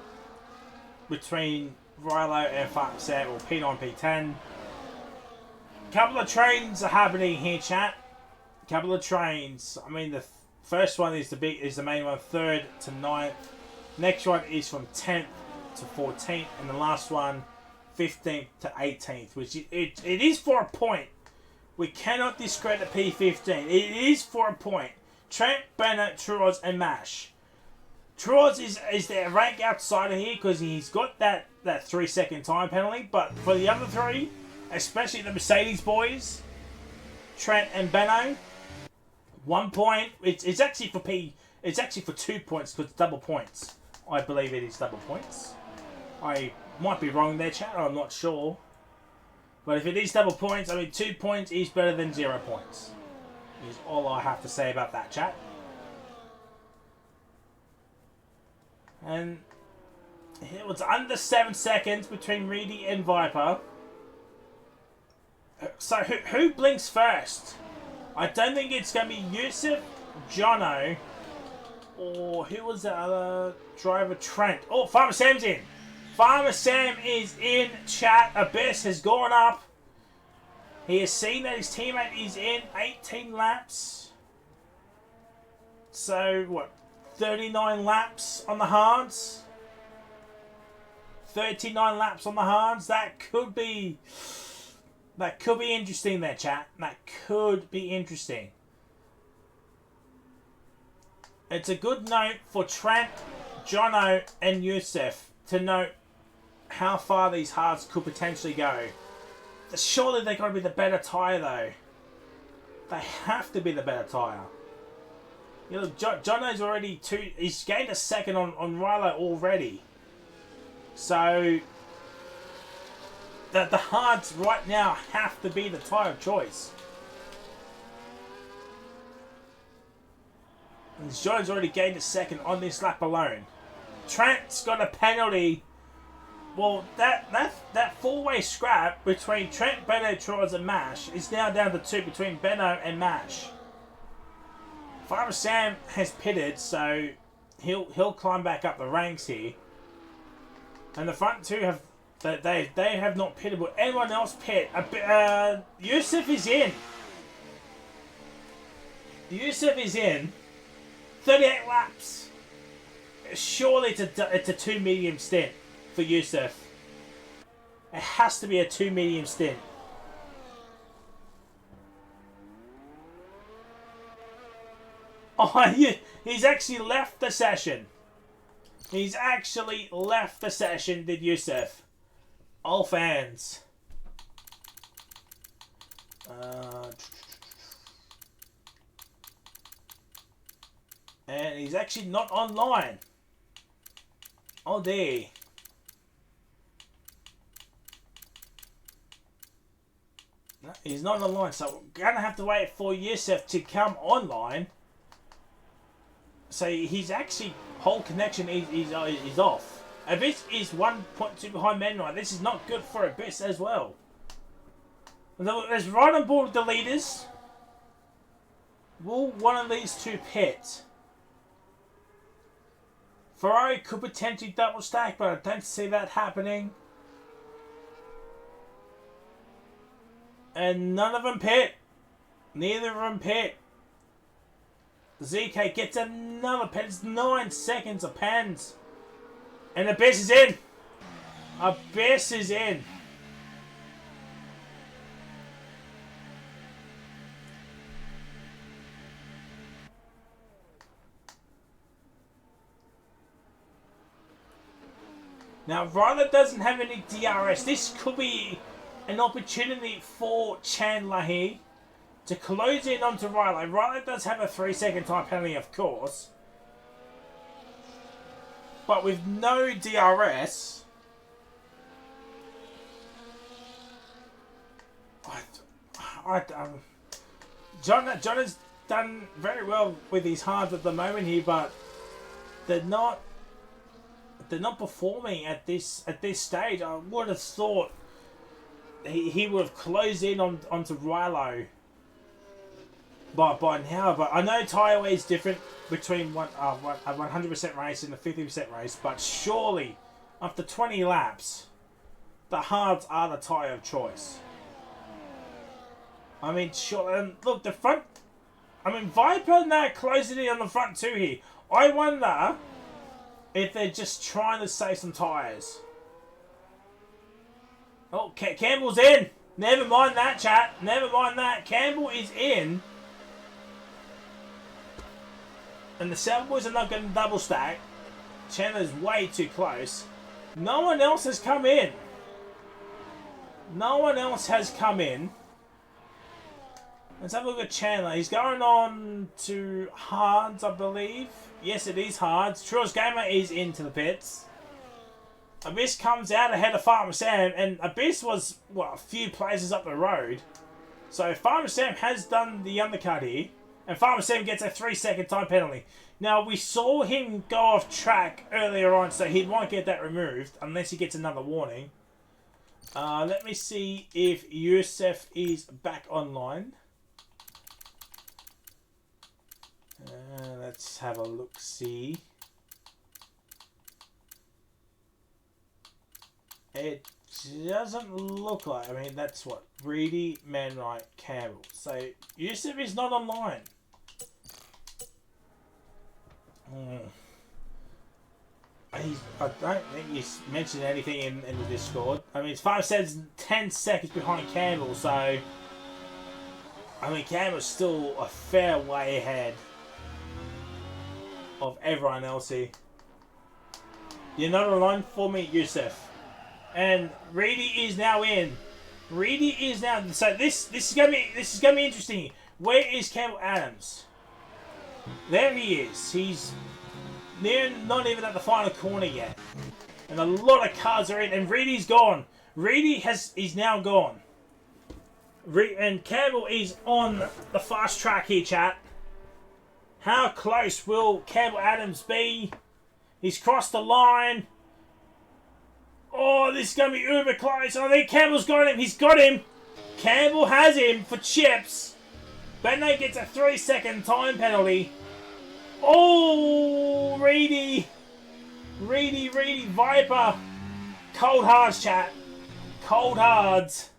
between Rilo and Farm Sam, or P9, P10. Couple of trains are happening here, chat. Couple of trains. I mean, the first one is the main one, 3rd to 9th. Next one is from 10th to 14th, and the last one 15th to 18th, which it is for a point. We cannot discredit P15. It is for a point. Trent, Bennett, Truos, and Mash. Truos is the rank outsider here because he's got that 3-second time penalty, but for the other three, especially the Mercedes boys, Trent and Benno, 1 point. It's actually for It's actually for 2 points because it's double points. I believe it is double points. I might be wrong there, chat. I'm not sure. But if it is double points, I mean 2 points is better than 0 points. Is all I have to say about that, chat. And it was under 7 seconds between Reedy and Viper. So who blinks first? I don't think it's going to be Yusuf, Jono, or who was the other driver? Trent. Oh, Farmer Sam's in. Farmer Sam is in, chat. Abyss has gone up. He has seen that his teammate is in 18 laps. So, what? 39 laps on the hards? 39 laps on the hards? That could be interesting there, chat. That could be interesting. It's a good note for Trent, Jono, and Yusuf to note how far these hards could potentially go. Surely they've got to be the better tyre, though. They have to be the better tyre. You know, Jono's already he's gained a second on Rilo already. So the hards right now have to be the tyre of choice. And John's already gained a second on this lap alone. Trent's got a penalty. Well, that four-way scrap between Trent, Benno, Troyes and Mash is now down to 2 between Benno and Mash. Farmer Sam has pitted, so he'll climb back up the ranks here. And the front two have they have not pitted, but anyone else pit? Yusuf is in. Yusuf is in. 38 laps. Surely it's a 2 medium stint for Yusuf. It has to be a 2 medium stint. Oh, he's actually left the session. He's actually left the session, did Yusuf. All fans. And he's actually not online. Oh dear. No, he's not online, so we're going to have to wait for Yusuf to come online. So he's actually, whole connection is off. Abyss is 1.2 behind Menride. This is not good for Abyss as well. There's right on board with the leaders. Will one of these two pit? Ferrari could potentially double stack, but I don't see that happening. And none of them pit. Neither of them pit. ZK gets another pit. It's 9 seconds of pens. And Abyss is in. Abyss is in. Now, Ryder doesn't have any DRS. This could be an opportunity for Chandler here to close in onto Riley. Riley does have a 3-second time penalty, of course. But with no DRS... John has done very well with his hards at the moment here, but they're not performing at this stage. I would have thought he would have closed in onto Rilo by now, but I know tyre wear is different between a 100% race and a 50% race, but surely after 20 laps the hards are the tyre of choice. I mean, sure, and look, the front, I mean, Viper now closing in on the front too here. I wonder if they're just trying to save some tyres. Oh, Campbell's in. Never mind that, chat. Never mind that. Campbell is in. And the Seven Boys are not getting double stack. Chandler's way too close. No one else has come in. No one else has come in. Let's have a look at Chandler. He's going on to Hards, I believe. Yes, it is Hards. True's Gamer is into the pits. Abyss comes out ahead of Farmer Sam, and Abyss was, what, a few places up the road. So Farmer Sam has done the undercut here, and Farmer Sam gets a 3-second time penalty. Now, we saw him go off track earlier on, so he won't get that removed unless he gets another warning. Let me see if Yusef is back online. Let's have a look-see. It doesn't look like... I mean, that's what? Reedy, Manwright, Campbell. So, Yusuf is not online. I don't think you mentioned anything in the Discord. I mean, it's 5 seconds, 10 seconds behind Campbell, so... I mean, Campbell's still a fair way ahead of everyone else here. You're not online for me, Yusuf. And Reedy is now in. Reedy is now. So this is gonna be interesting. Where is Campbell Adams? There he is. He's not even at the final corner yet. And a lot of cars are in, and Reedy's gone. Reedy is now gone. And Campbell is on the fast track here, chat. How close will Campbell Adams be? He's crossed the line. Oh, this is going to be uber close. I think Campbell's got him. He's got him. Campbell has him for chips. Bennett gets a 3-second time penalty. Oh, Reedy. Viper. Cold hards, chat. Cold hards.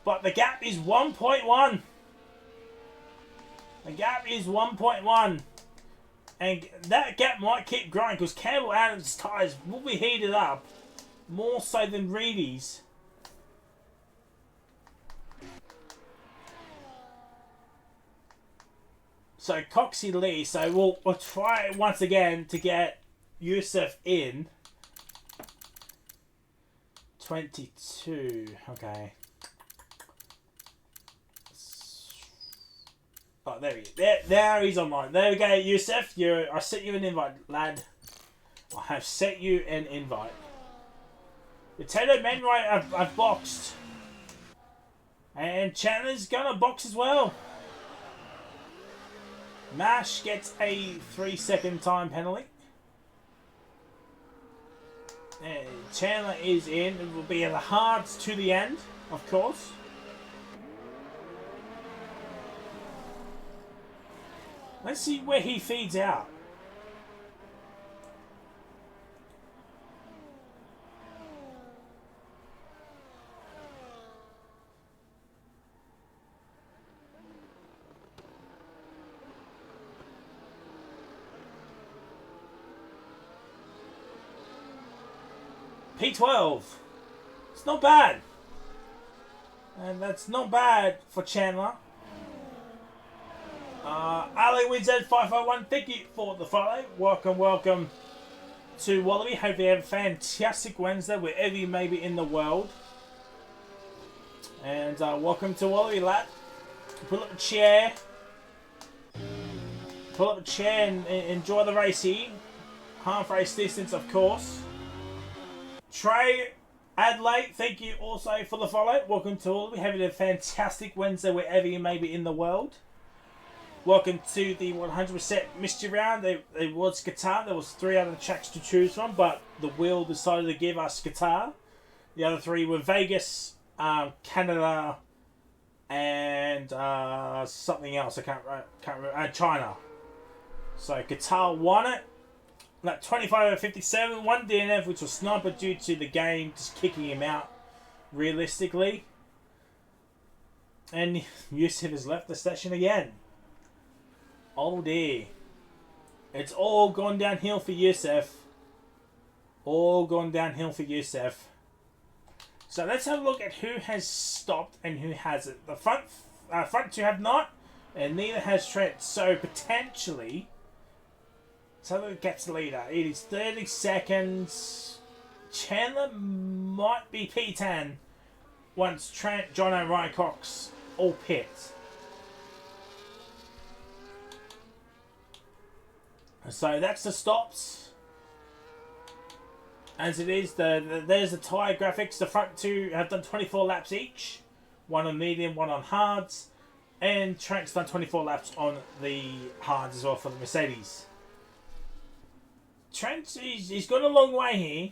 But the gap is 1.1. The gap is 1.1. And that gap might keep growing because Campbell Adams' tyres will be heated up more so than Reedy's. So Coxie Lee, so we'll try once again to get Yusuf in. 22, okay. Oh, there he is. There he's online. There we go, Yusuf. I sent you an invite, lad. I have sent you an invite. Potato Manwright, I've boxed. And Chandler's gonna box as well. Mash gets a 3-second time penalty. And Chandler is in. It will be the hards to the end, of course. Let's see where he feeds out. P12. It's not bad. And that's not bad for Chandler. Ali WinZ551, thank you for the follow. Welcome to Wallaby. Hope you have a fantastic Wednesday wherever you may be in the world. And welcome to Wallaby, lad. Pull up a chair. Pull up a chair and enjoy the race here. Half race distance, of course. Trey Adelaide, thank you also for the follow. Welcome to Wallaby. Having a fantastic Wednesday wherever you may be in the world. Welcome to the 100% mystery round. It was Qatar. There was 3 other tracks to choose from, but the wheel decided to give us Qatar. The other 3 were Vegas, Canada, and something else. I can't remember. China. So Qatar won it. Like 25/57. 1 DNF, which was Sniper due to the game just kicking him out. Realistically, and Yusuf has left the station again. Oh dear. It's all gone downhill for Yusuf. All gone downhill for Yusuf. So let's have a look at who has stopped and who hasn't. The front 2 have not, and neither has Trent. So potentially, so gets the leader. It is 30 seconds. Chandler might be P10 once Trent, Jono, Ryan Cox all pit. So that's the stops. As it is, there's the tyre graphics. The front 2 have done 24 laps each. 1 on medium, 1 on hards. And Trent's done 24 laps on the hards as well for the Mercedes. Trent, he's got a long way here.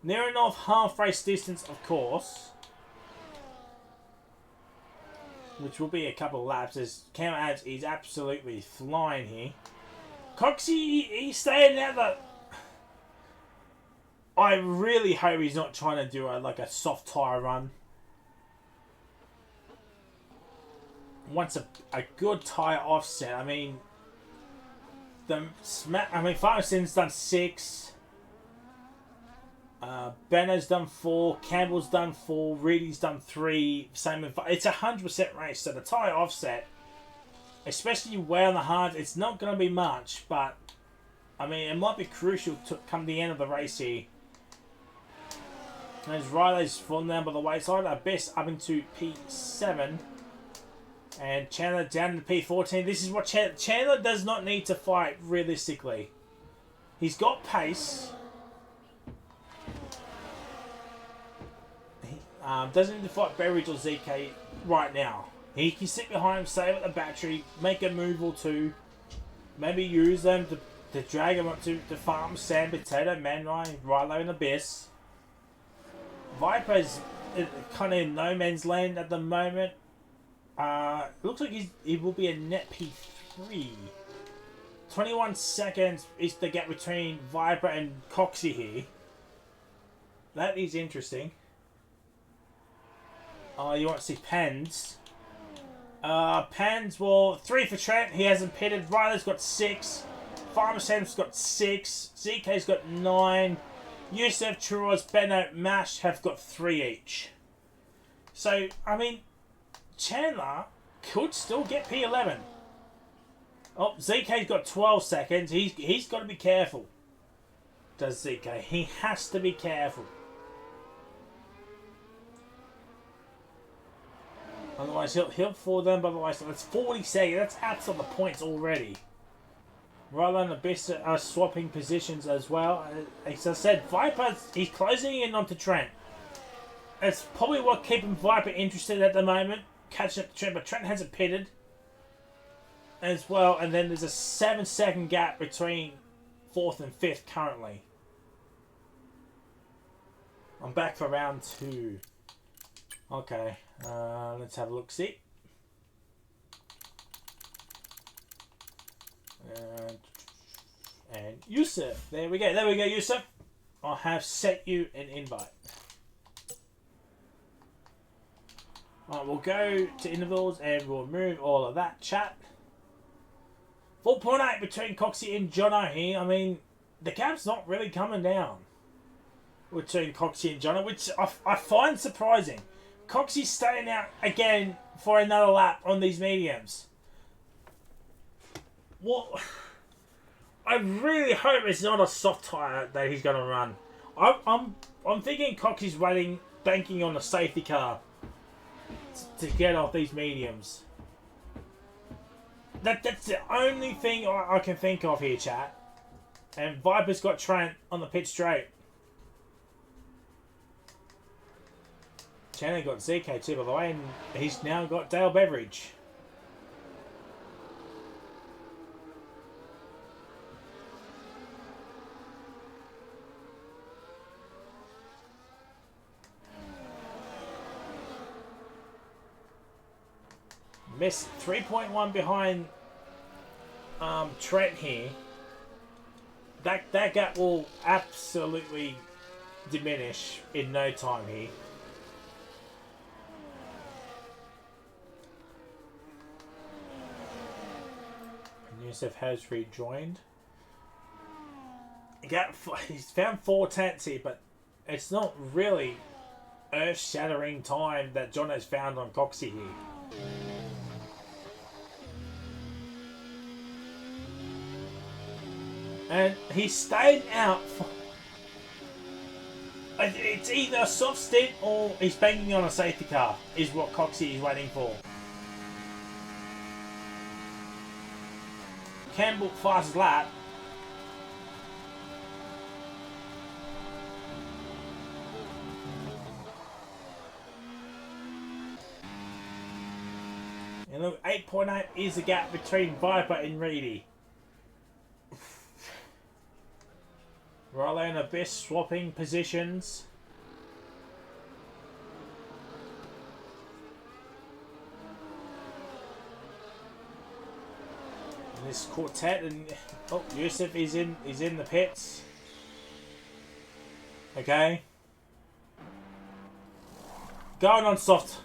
Near enough half race distance, of course. Which will be a couple of laps, as Cam adds, he's absolutely flying here. Coxie, he's staying out the... I really hope he's not trying to do a soft tyre run. Wants a good tyre offset. I mean, Farmerson's done 6. Benno's done 4, Campbell's done 4, Reedy's done 3. Same with, it's 100% race, so the tyre offset, especially way on the hard, it's not going to be much, but I mean it might be crucial to come the end of the race here. As Riley's fallen down by the wayside, our best up into P7, and Chandler down to P14. This is what Chandler does not need to fight realistically. He's got pace. Doesn't need to fight Berridge or ZK right now. He can sit behind him, save at the battery, make a move or 2. Maybe use them to drag him up to farm Sand, Potato, Manrai, Rilo, and Abyss. Viper's kind of in no man's land at the moment. Looks like he will be a net P3. 21 seconds is the gap between Viper and Coxie here. That is interesting. You want to see Pens. Pens, well, 3 for Trent. He hasn't pitted. Riley's got 6. Farmer Sam's got 6. ZK's got 9. Yusuf, Churros, Benno, Mash have got 3 each. So, I mean, Chandler could still get P11. Oh, ZK's got 12 seconds. He's got to be careful. Does ZK? He has to be careful. Otherwise, he'll fall down by the way. So that's 40 seconds. That's outside the points already. Rather than Abyss are swapping positions as well. As I said, Viper, he's closing in onto Trent. It's probably what keeping Viper interested at the moment. Catching up to Trent, but Trent hasn't pitted as well. And then there's a 7-second gap between 4th and 5th currently. I'm back for round 2. Okay, let's have a look. See. And Yusuf. There we go. There we go, Yusuf. I have set you an invite. Alright, we'll go to intervals and we'll remove all of that chat. 4.8 between Coxie and Jono here. I mean, the gap's not really coming down. between Coxie and Jono, which I find surprising. Coxie's staying out again for another lap on these mediums. What? I really hope it's not a soft tyre that he's going to run. I'm thinking Coxie's banking on a safety car to get off these mediums. That's the only thing I can think of here, chat. And Viper's got Trent on the pit straight. Chandler got ZK too, by the way, and he's now got Dale Beveridge. Miss 3.1 behind Trent here. That gap will absolutely diminish in no time here. Yusuf has rejoined. He's found 4 tenths here, but it's not really earth-shattering time that John has found on Coxie here. And he stayed out for... It's either a soft stint or he's banking on a safety car, is what Coxie is waiting for. Campbell fastest lap. And look, 8.8 is the gap between Viper and Reedy. Riley and Abyss swapping positions. And this quartet, and oh, Yusuf is in the pits. Okay. Going on soft.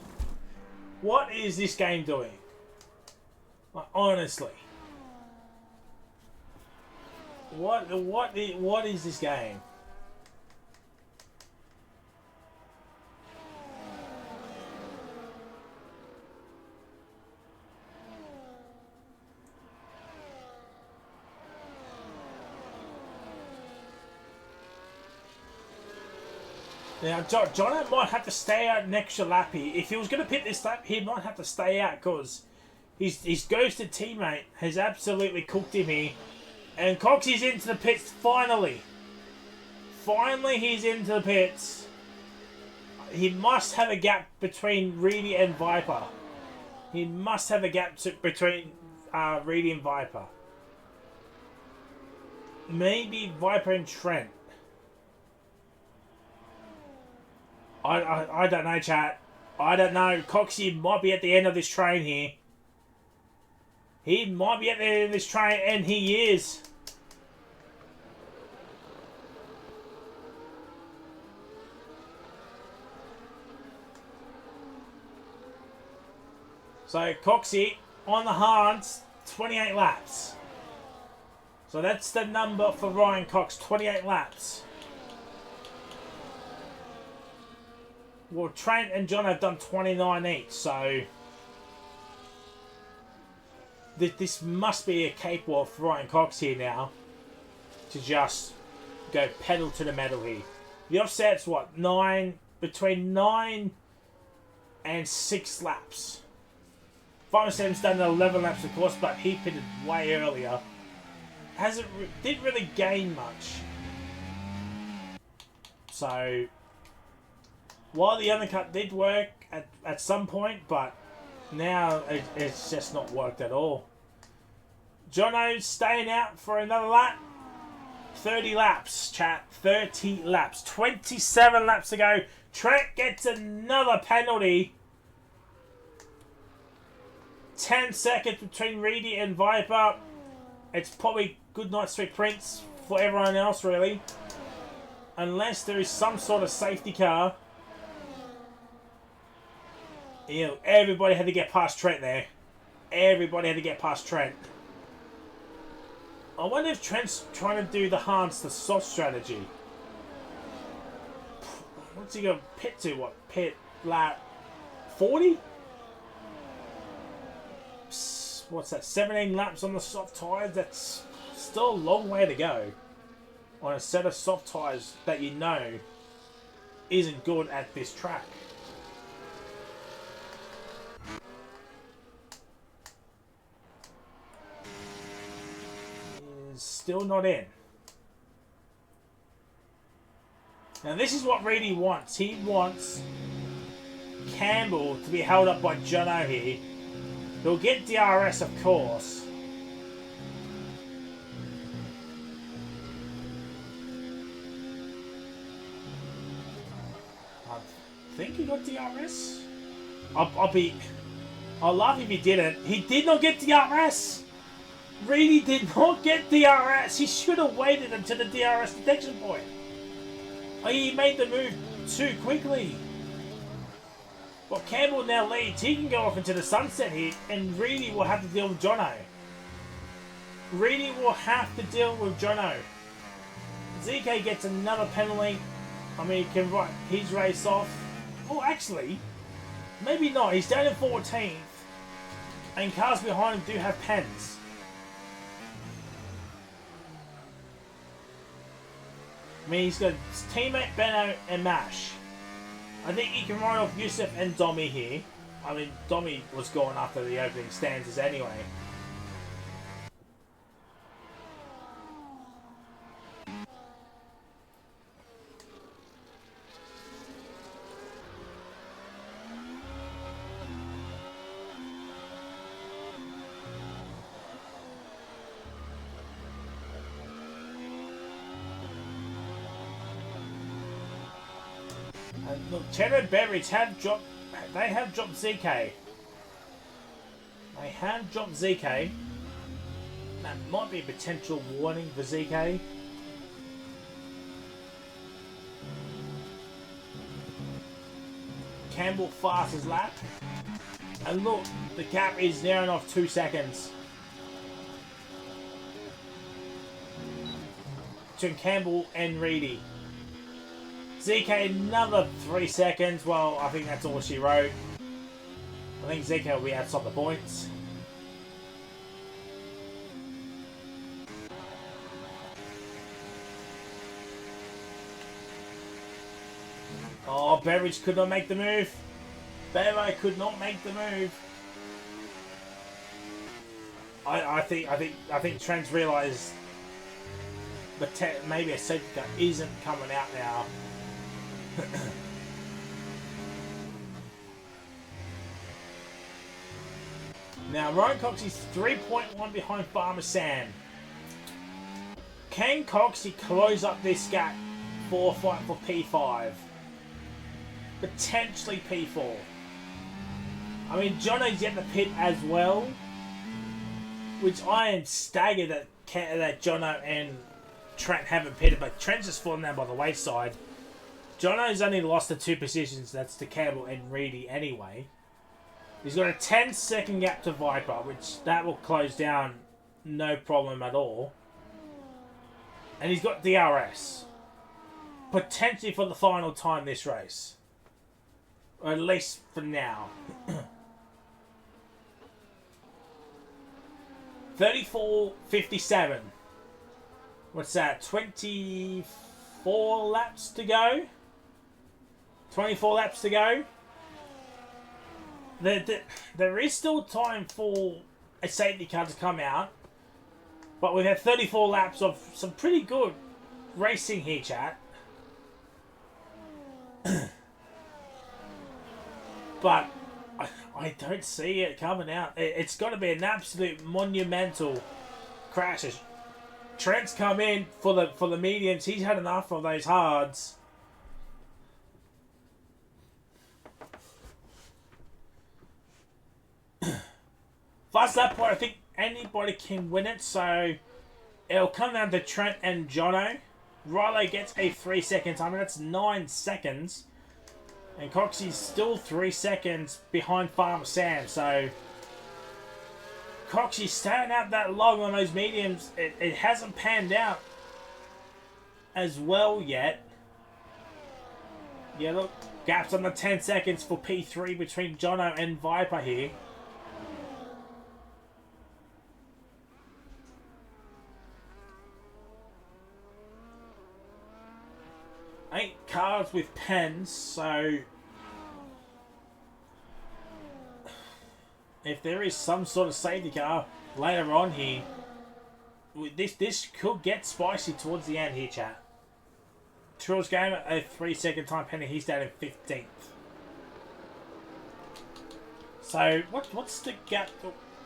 What is this game doing? Like, honestly. What is this game? Now, John might have to stay out an extra lap here. If he was going to pit this lap, he might have to stay out because his ghosted teammate has absolutely cooked him here. And Coxie's into the pits finally. Finally, he's into the pits. He must have a gap between Reedy and Viper. He must have a gap between Reedy and Viper. Maybe Viper and Trent. I don't know, chat. I don't know. Coxie might be at the end of this train here. He might be at the end of this train, and he is. So, Coxie on the hards, 28 laps. So that's the number for Ryan Cox, 28 laps. Well, Trent and John have done 29 each, so this must be a cakewalk for Ryan Cox here now to just go pedal to the metal here. The offset's what? Between 9 and 6 laps. 5-7's done 11 laps, of course, but he pitted way earlier. Didn't really gain much. So, while the undercut did work at some point, but now it's just not worked at all. Jono's staying out for another lap. 30 laps, chat. 30 laps. 27 laps to go. Trent gets another penalty. 10 seconds between Reedy and Viper. It's probably good night, sweet prince for everyone else, really. Unless there is some sort of safety car. You know, everybody had to get past Trent there. Everybody had to get past Trent. I wonder if Trent's trying to do the hard to soft strategy. What's he got pit to? What? Pit lap 40? What's that? 17 laps on the soft tyres? That's still a long way to go on a set of soft tyres that you know isn't good at this track. Is still not in. Now this is what Reedy wants. He wants Campbell to be held up by Jono here. He'll get DRS, of course. I think he got DRS. I'll laugh if he didn't. He did not get DRS. Reedy did not get DRS. He should have waited until the DRS detection point. He made the move too quickly. Well, Campbell now leads. He can go off into the sunset here, and Reedy will have to deal with Jono. Reedy will have to deal with Jono. ZK gets another penalty. I mean, he can write his race off. Oh, actually, maybe not. He's down in 14th, and cars behind him do have pens. I mean, he's got his teammate Benno and Mash. I think he can write off Yusuf and Domi here. I mean, Domi was gone after the opening stanzas anyway. Look, Cheddar and Beveridge have dropped. They have dropped ZK. They have dropped ZK. That might be a potential warning for ZK. Campbell fast his lap. And look, the gap is near enough 2 seconds. Between Campbell and Reedy. ZK another 3 seconds. Well, I think that's all she wrote. I think ZK will be outside the points. Oh, Beveridge could not make the move. Bevo could not make the move. I think Trent's realised maybe a safety car isn't coming out now. Now, Ryan Cox is 3.1 behind Farmer Sam. Can Coxie close up this gap for a fight for P5? Potentially P4. I mean, Jono's yet to pit as well, which I am staggered that Jono and Trent haven't pitted, but Trent's just fallen down by the wayside. Jono's only lost the 2 positions, that's to Campbell and Reedy anyway. He's got a 10-second gap to Viper, which that will close down no problem at all. And he's got DRS. Potentially for the final time this race. Or at least for now. 34.57. What's that? 24 laps to go? 24 laps to go. There is still time for a safety car to come out. But we've had 34 laps of some pretty good racing here, chat. But I don't see it coming out. It's got to be an absolute monumental crash. Trent's come in for the mediums. He's had enough of those hards. Fast lap point, I think anybody can win it, so it'll come down to Trent and Jono. Riley gets a 3-second time, and that's 9 seconds. And Coxie's still 3 seconds behind Farmer Sam, so Coxie's staying out that long on those mediums. It hasn't panned out as well yet. Yeah, look, gaps on the 10 seconds for P3 between Jono and Viper here. 8 cars with pens, so if there is some sort of safety car later on here, this could get spicy towards the end here, chat. Trill's game at a 3-second time penalty. He's down in 15th. So what's the gap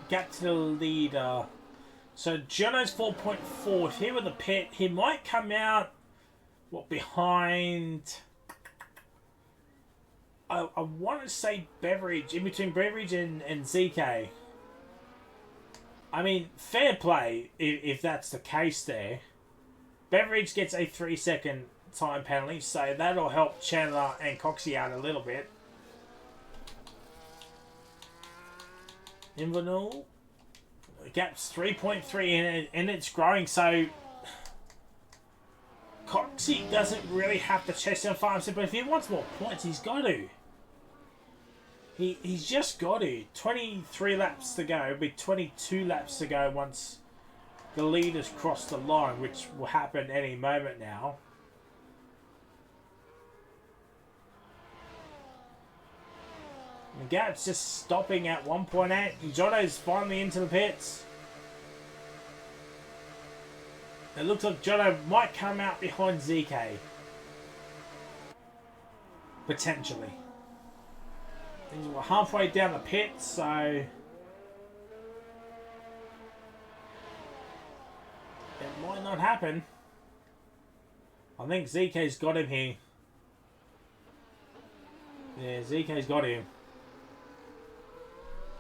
to the leader? So Jono's 4.4. If he were the pit, he might come out behind. I want to say Beveridge, in between Beveridge and ZK. I mean, fair play if that's the case there. Beveridge gets a 3-second time penalty, so that'll help Chandler and Coxie out a little bit. Invernal, the gap's 3.3 and it's growing, so Coxie doesn't really have to chase down Farmstead, but if he wants more points, he's got to. He's just got to. 23 laps to go. It'll be 22 laps to go once the leaders cross the line, which will happen any moment now. The gap's just stopping at 1.8. Jono's finally into the pits. It looks like Jono might come out behind ZK. Potentially. We're halfway down the pit, so it might not happen. I think ZK's got him here. Yeah, ZK's got him.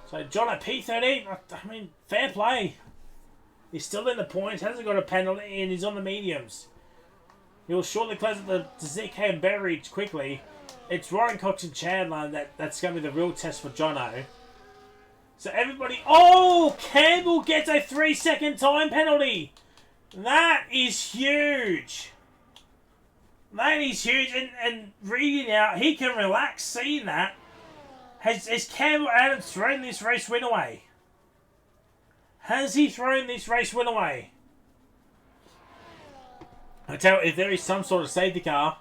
So Jono P13, I mean, fair play. He's still in the points, hasn't got a penalty, and he's on the mediums. He'll shortly close up the ZK and Beveridge quickly. It's Ryan Cox and Chandler that's going to be the real test for Jono. So everybody... Oh! Campbell gets a 3-second time penalty! That is huge! That is huge. And reading out, he can relax seeing that. Has Campbell Adams thrown this race win away? Has he thrown this race win away? I tell you, if there is some sort of safety car...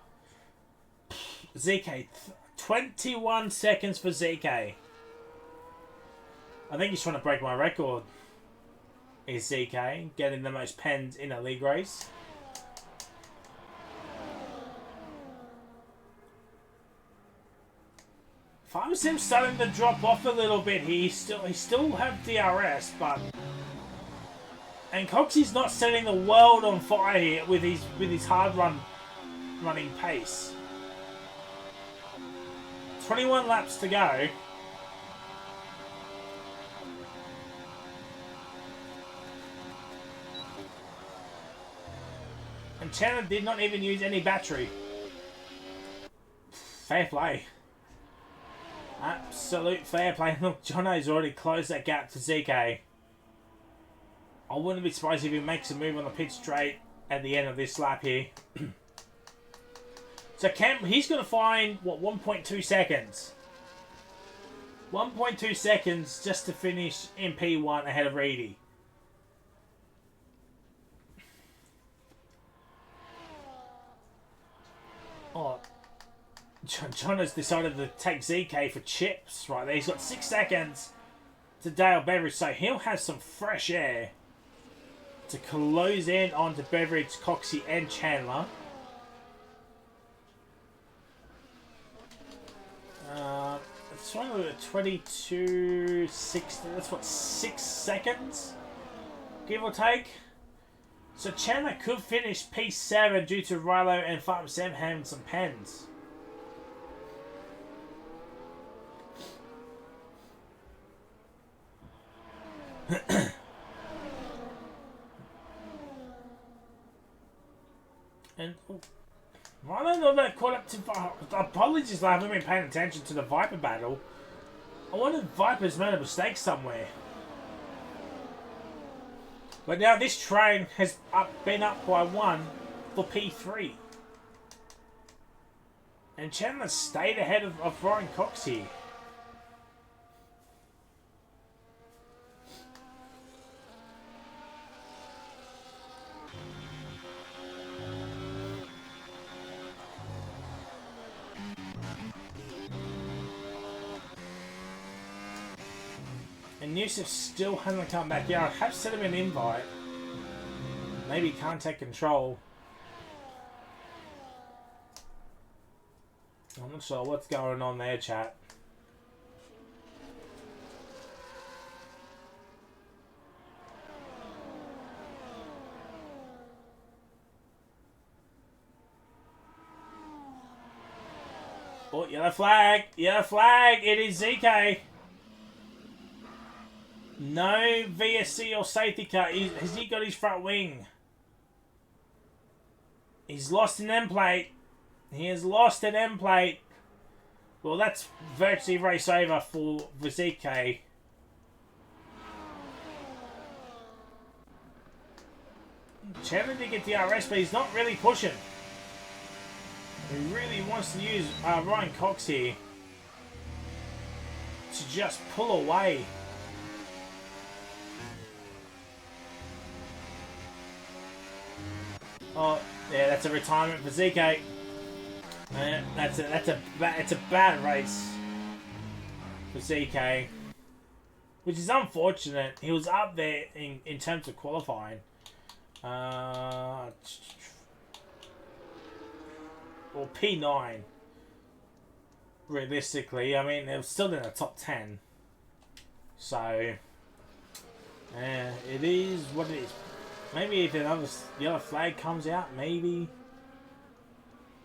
ZK, 21 seconds for ZK. I think he's trying to break my record. Is ZK getting the most pens in a league race? Farmsim's starting to drop off a little bit here. He still have DRS, but and Coxie's not setting the world on fire here with his hard running pace. 21 laps to go. And Chandler did not even use any battery. Fair play. Absolute fair play. Look, Jono's already closed that gap to ZK. I wouldn't be surprised if he makes a move on the pit straight at the end of this lap here. So he's going to find, what, 1.2 seconds? 1.2 seconds just to finish in P1 ahead of Reedy. Oh, John has decided to take ZK for chips right there. He's got 6 seconds to Dale Beveridge, so he'll have some fresh air to close in onto Beveridge, Coxie and Chandler. It's only at 22.60. That's what, 6 seconds, give or take. So Chandler could finish P7 due to Rilo and Farm Sam having some pens. And I don't know if that caught up to... Apologies, I haven't been paying attention to the Viper battle. I wonder if Viper's made a mistake somewhere. But now this train has been up by 1 for P3. And Chandler stayed ahead of Ryan Cox here. And Yusuf still hasn't come back. Yeah, I have sent him an invite. Maybe he can't take control. I'm not sure what's going on there, chat. Oh, yellow flag! Yellow flag! It is ZK! No VSC or safety car. Has he got his front wing? He's lost an end plate. He has lost an end plate. Well, that's virtually race over for ZK. Chandler did get the RS, but he's not really pushing. He really wants to use Ryan Cox here to just pull away. Oh, yeah, that's a retirement for ZK. It's a bad race for ZK, which is unfortunate. He was up there in terms of qualifying. Or P9. Realistically, I mean, it was still in the top 10. So, it is what it is. Maybe if another yellow flag comes out, maybe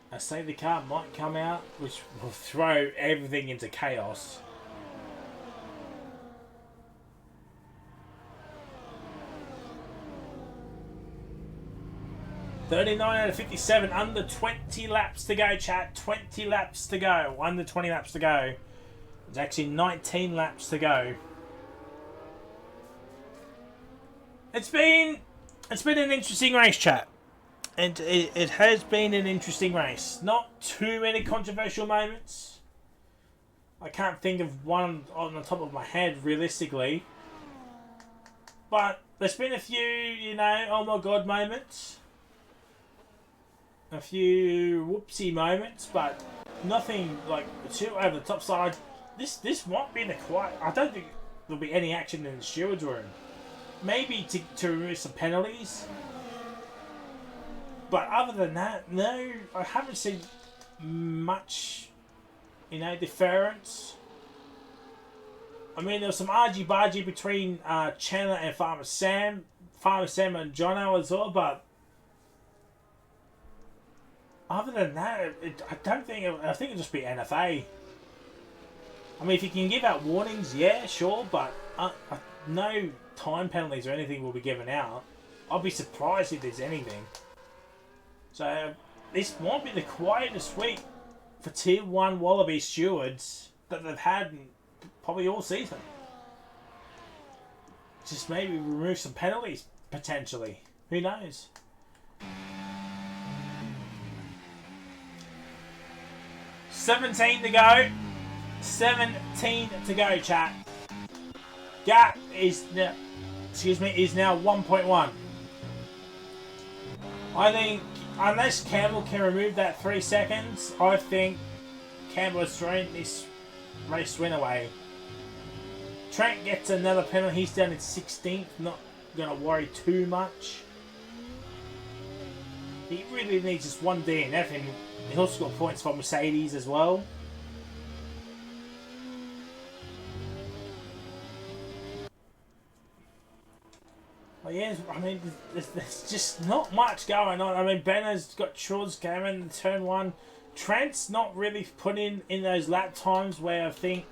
a safety car might come out, which will throw everything into chaos. $39 out of 57, under 20 laps to go, chat. 20 laps to go, under 20 laps to go. There's actually 19 laps to go. It's been an interesting race, chat. And it has been an interesting race. Not too many controversial moments. I can't think of one on the top of my head, realistically. But there's been a few, you know, oh my god moments. A few whoopsie moments, but nothing like too over the top side. This might be the quiet. I don't think there'll be any action in the steward's room. Maybe to remove some penalties. But other than that, no, I haven't seen much, you know, deference. I mean, there was some argy-bargy between Chandler and Farmer Sam and Jono as well, but other than that, I think it'll just be NFA. I mean, if you can give out warnings, yeah, sure, but no time penalties or anything will be given out. I'll be surprised if there's anything. So, this might be the quietest week for Tier 1 Wallaby stewards that they've had in probably all season. Just maybe remove some penalties, potentially. Who knows? $17 to go. 17 to go, chat. Gap is now, is now 1.1. I think unless Campbell can remove that 3 seconds, I think Campbell has thrown this race win away. Trent gets another penalty. He's down in 16th. Not going to worry too much. He really needs just one DNF, and he'll score points for Mercedes as well. Well, yeah, I mean, there's just not much going on. I mean, Benner's got Chords Cameron in turn 1. Trent's not really put in those lap times where I think...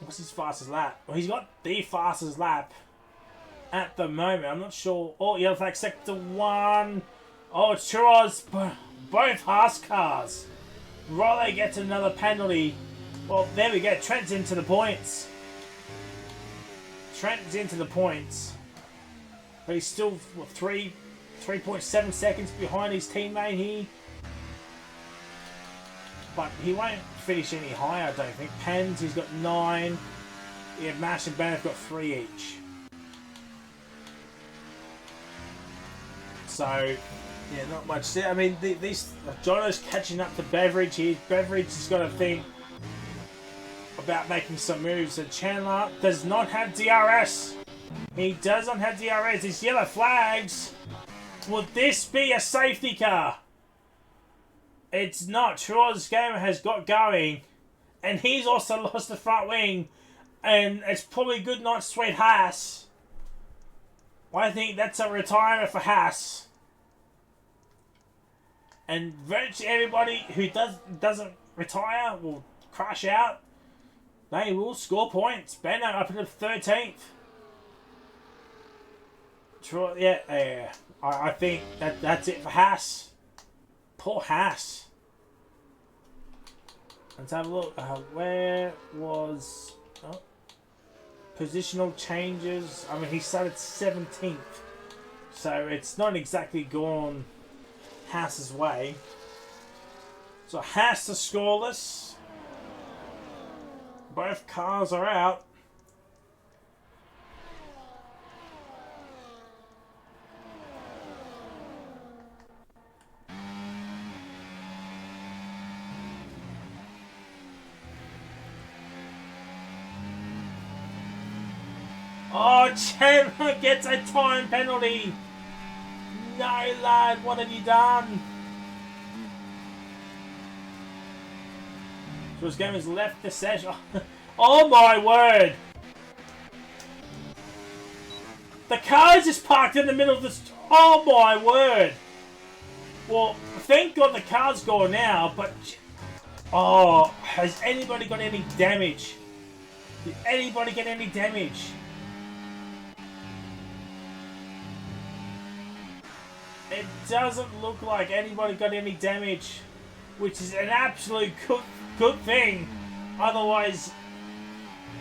what's his fastest lap? Well, he's got the fastest lap at the moment. I'm not sure. Oh, yellow flag sector 1. Oh, it's Churros. Both Haas cars. Raleigh gets another penalty. Well, there we go. Trent's into the points. Trent's into the points. But he's still, what, 3.7 seconds behind his teammate here. but he won't finish any higher, I don't think. Pens, he's got 9. Yeah, Mash and Ben have got 3 each. So, yeah, not much there. I mean, these Jono's catching up to Beveridge here. Beveridge has got to think about making some moves. And Chandler does not have DRS. He doesn't have DRS. His yellow flags. Would this be a safety car? It's not. Troy's gamer has got going. And he's also lost the front wing. And it's probably good night, sweet Haas. I think that's a retirement for Haas. And virtually everybody who doesn't retire will crash out. They will score points. Benno up to 13th. Troy, yeah. I think that's it for Haas. Poor Haas. Let's have a look. Where was... Oh, positional changes. I mean, he started 17th. So it's not exactly gone Haas's way. So Haas is scoreless. Both cars are out. Oh, Chandler gets a time penalty. No, lad, what have you done? So his game has left the session. Oh my word! The car is just parked in the middle of the... Oh my word! Well, thank God the car's gone now, but... Oh, has anybody got any damage? Did anybody get any damage? It doesn't look like anybody got any damage, which is an absolute good thing. Otherwise,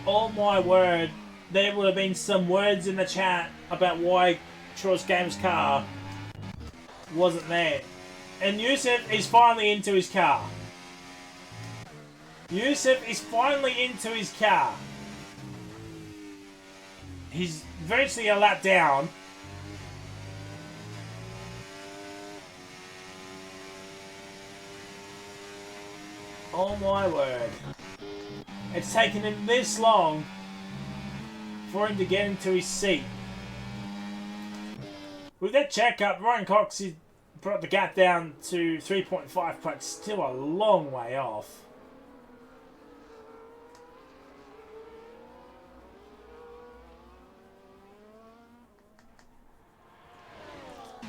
oh my word, there would have been some words in the chat about why Troy's Games car wasn't there. And Yusuf is finally into his car. Yusuf is finally into his car. He's virtually a lap down. Oh my word. It's taken him this long for him to get into his seat. With that checkup, Ryan Cox has brought the gap down to 3.5, but still a long way off.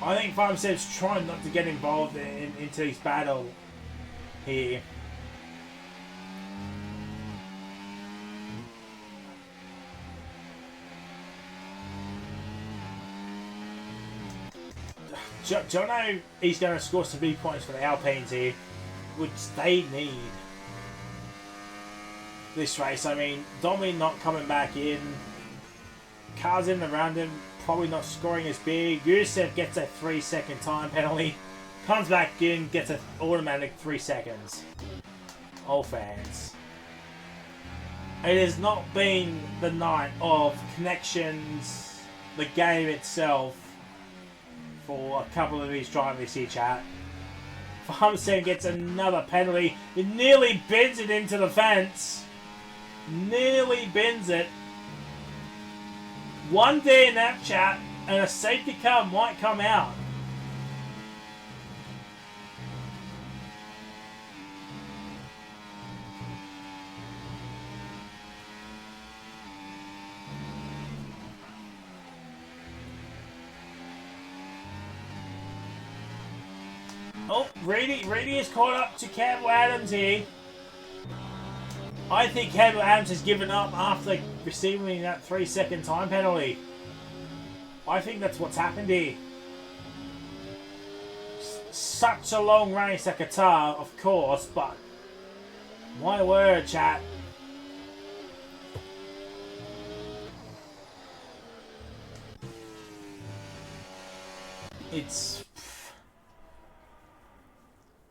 I think Farmstead's trying not to get involved into his battle here. Jono, he's going to score some big points for the Alpines here, which they need this race. I mean, Domi not coming back in. Cars in around him, probably not scoring as big. Gusev gets a 3-second time penalty. Comes back in, gets an automatic 3 seconds. All fans. It has not been the night of connections, the game itself, for a couple of these drivers here, chat. Farmstead gets another penalty. It nearly bends it into the fence. Nearly bends it. One day in that chat, and a safety car might come out. Oh, Reedy is caught up to Campbell Adams here. I think Campbell Adams has given up after receiving that 3-second time penalty. I think that's what's happened here. Such a long race at Qatar, of course, but my word, chat.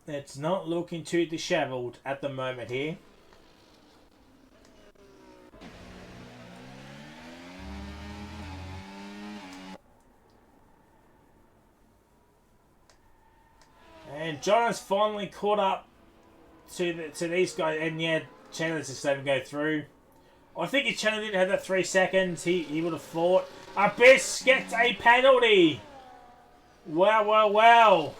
It's not looking too dishevelled at the moment here. And Jono's finally caught up to these guys, and yeah, Chandler's just let him go through. I think if Chandler didn't have that 3 seconds, he would have fought. Abyss gets a penalty! Well, well, well.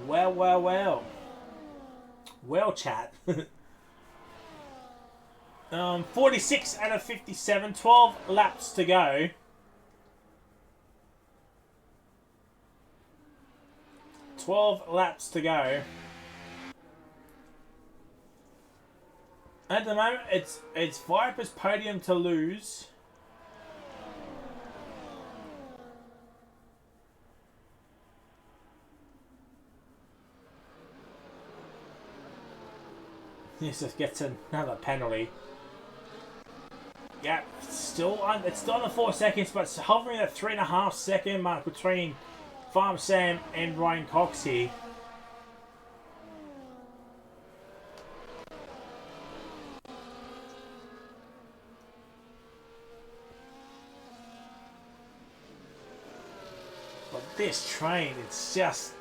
Well, well, well. Well, chat. 46 out of 57, 12 laps to go. At the moment, it's Viper's podium to lose. Yusuf gets another penalty. Yeah, it's still under 4 seconds, but it's hovering at 3.5 second mark between Farm Sam and Ryan Cox here. But this train, it's just...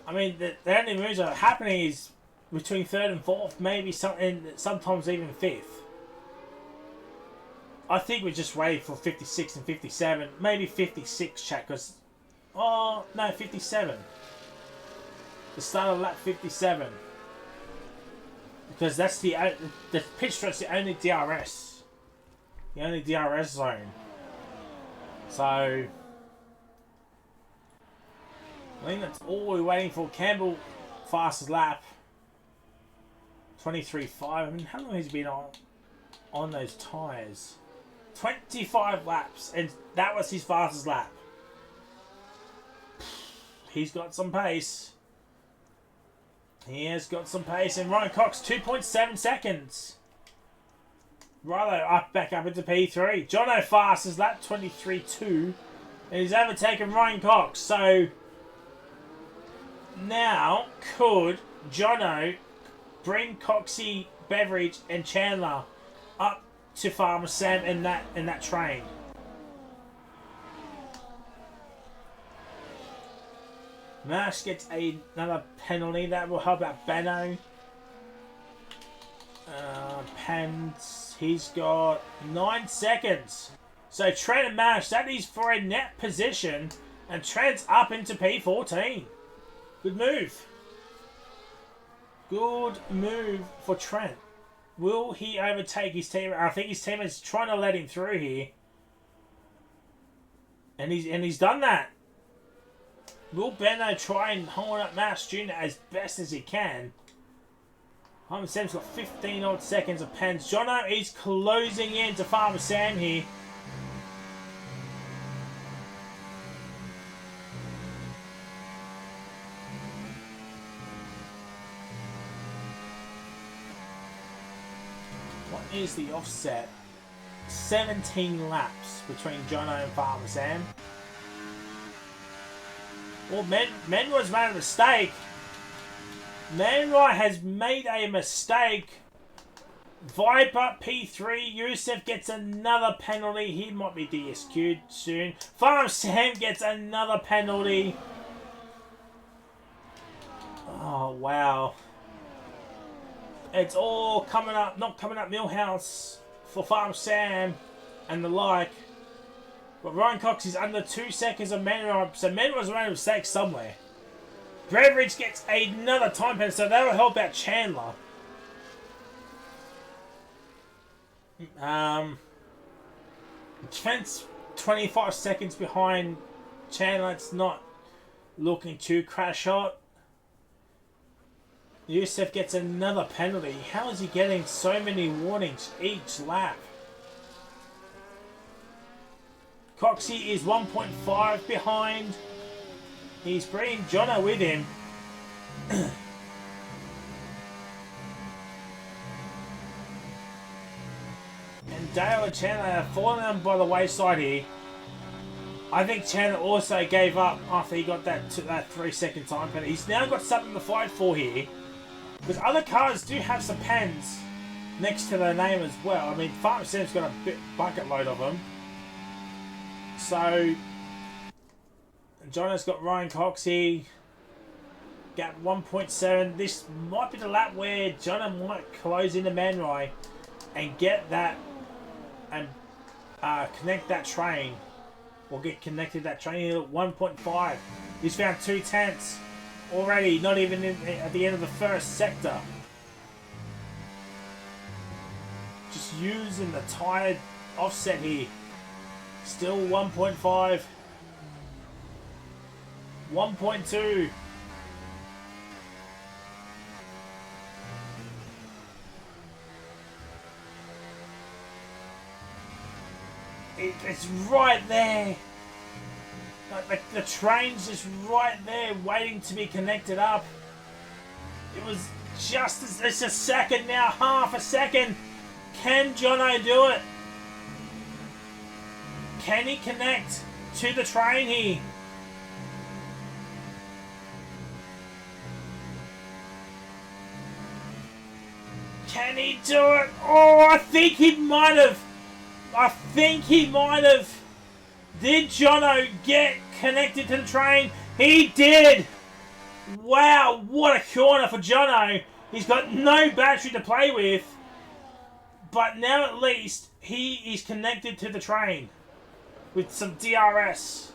I mean, the only moves that are happening is between 3rd and 4th, maybe sometimes even 5th. I think we're just waiting for 56 and 57. Maybe 56, chat, because... Oh, no, 57. The start of lap 57. Because that's the pit stop's the only DRS. The only DRS zone. So... I think that's all we're waiting for. Campbell, fastest lap. 23.5. I mean, how long has he been on those tyres? 25 laps, and that was his fastest lap. He's got some pace. He has got some pace, and Ryan Cox 2.7 seconds. Rilo back up into P3. Jono fastest lap 23.2, and he's overtaken Ryan Cox. So now could Jono bring Coxie, Beveridge, and Chandler up to Farmer Sam in that train? Nash gets another penalty. That will help out Benno. Pens, he's got 9 seconds. So Trent and Mash, that is for a net position, and Trent's up into P14. Good move. Good move for Trent. Will he overtake his team? I think his team is trying to let him through here. And he's done that. Will Benno try and hold up Mass Jr. as best as he can? Farmer Sam's got 15 odd seconds of pens. Jono is closing in to Farmer Sam here. What is the offset? 17 laps between Jono and Farmer Sam. Well, Menroy's made a mistake. Menroy has made a mistake. Viper P3. Yusuf gets another penalty. He might be DSQ'd soon. Farm Sam gets another penalty. Oh, wow. It's all coming up, not coming up Millhouse for Farm Sam and the like. But Ryan Cox is under 2 seconds of Menroy, so Menroy's made a mistake somewhere. Beveridge gets another time penalty, so that'll help out Chandler. Trent's 25 seconds behind Chandler. It's not looking too crash hot. Yusuf gets another penalty. How is he getting so many warnings each lap? Coxie is 1.5 behind. He's bringing Jono with him. And Dale and Chandler are falling down by the wayside here. I think Chen also gave up after he got that 3-second time penalty. He's now got something to fight for here. Because other cars do have some pens next to their name as well. I mean, Farm Sim's got a bucket load of them. So, Jono's got Ryan Cox here. Gap 1.7. This might be the lap where Jono might close into Manrai and get that and connect that train. Or get connected to that train at 1.5. He's found 2/10 already, not even at the end of the first sector. Just using the tyre offset here. Still 1.5. 1.2. It's right there. Like the train's just right there waiting to be connected up. It was just as it's a second now, half a second. Can Jono do it? Can he connect to the train here? Can he do it? Oh, I think he might have. Did Jono get connected to the train? He did! Wow, what a corner for Jono. He's got no battery to play with. But now at least he is connected to the train with some DRS.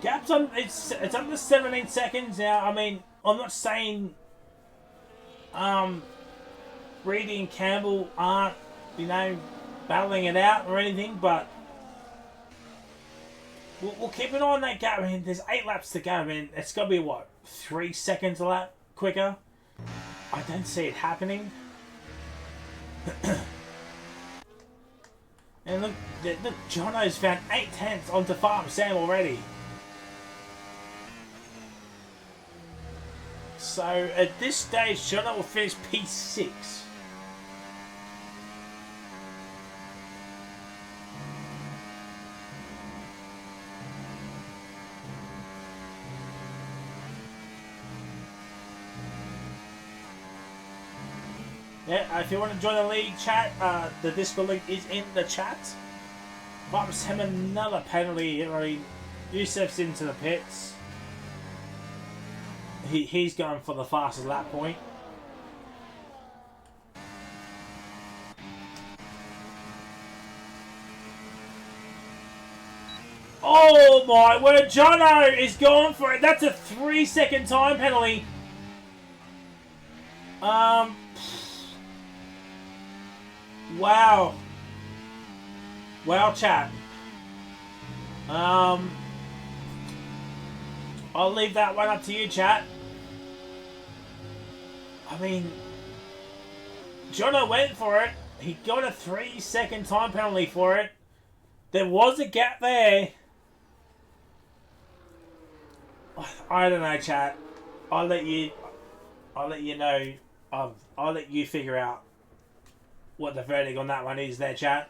Gap's on. It's under 17 seconds now. I mean, I'm not saying Reedy and Campbell aren't, battling it out or anything, but we'll keep an eye on that gap. I mean, there's 8 laps to go. I mean, it's got to be, what, 3 seconds a lap quicker? I don't see it happening. And look, Jono's found 8/10 onto Farm Sam already. So, at this stage, Jono will finish P6. Yeah, if you want to join the league chat, the Discord link is in the chat. Farm Sam another penalty. I mean, Yusef's into the pits. He's going for the fastest lap point. Oh my word, Jono is going for it. That's a 3-second time penalty. Wow. Wow, chat. I'll leave that one up to you, chat. I mean, Jono went for it. He got a 3-second time penalty for it. There was a gap there. I don't know, chat. I'll let you know. I'll let you figure out what the verdict on that one is there, chat.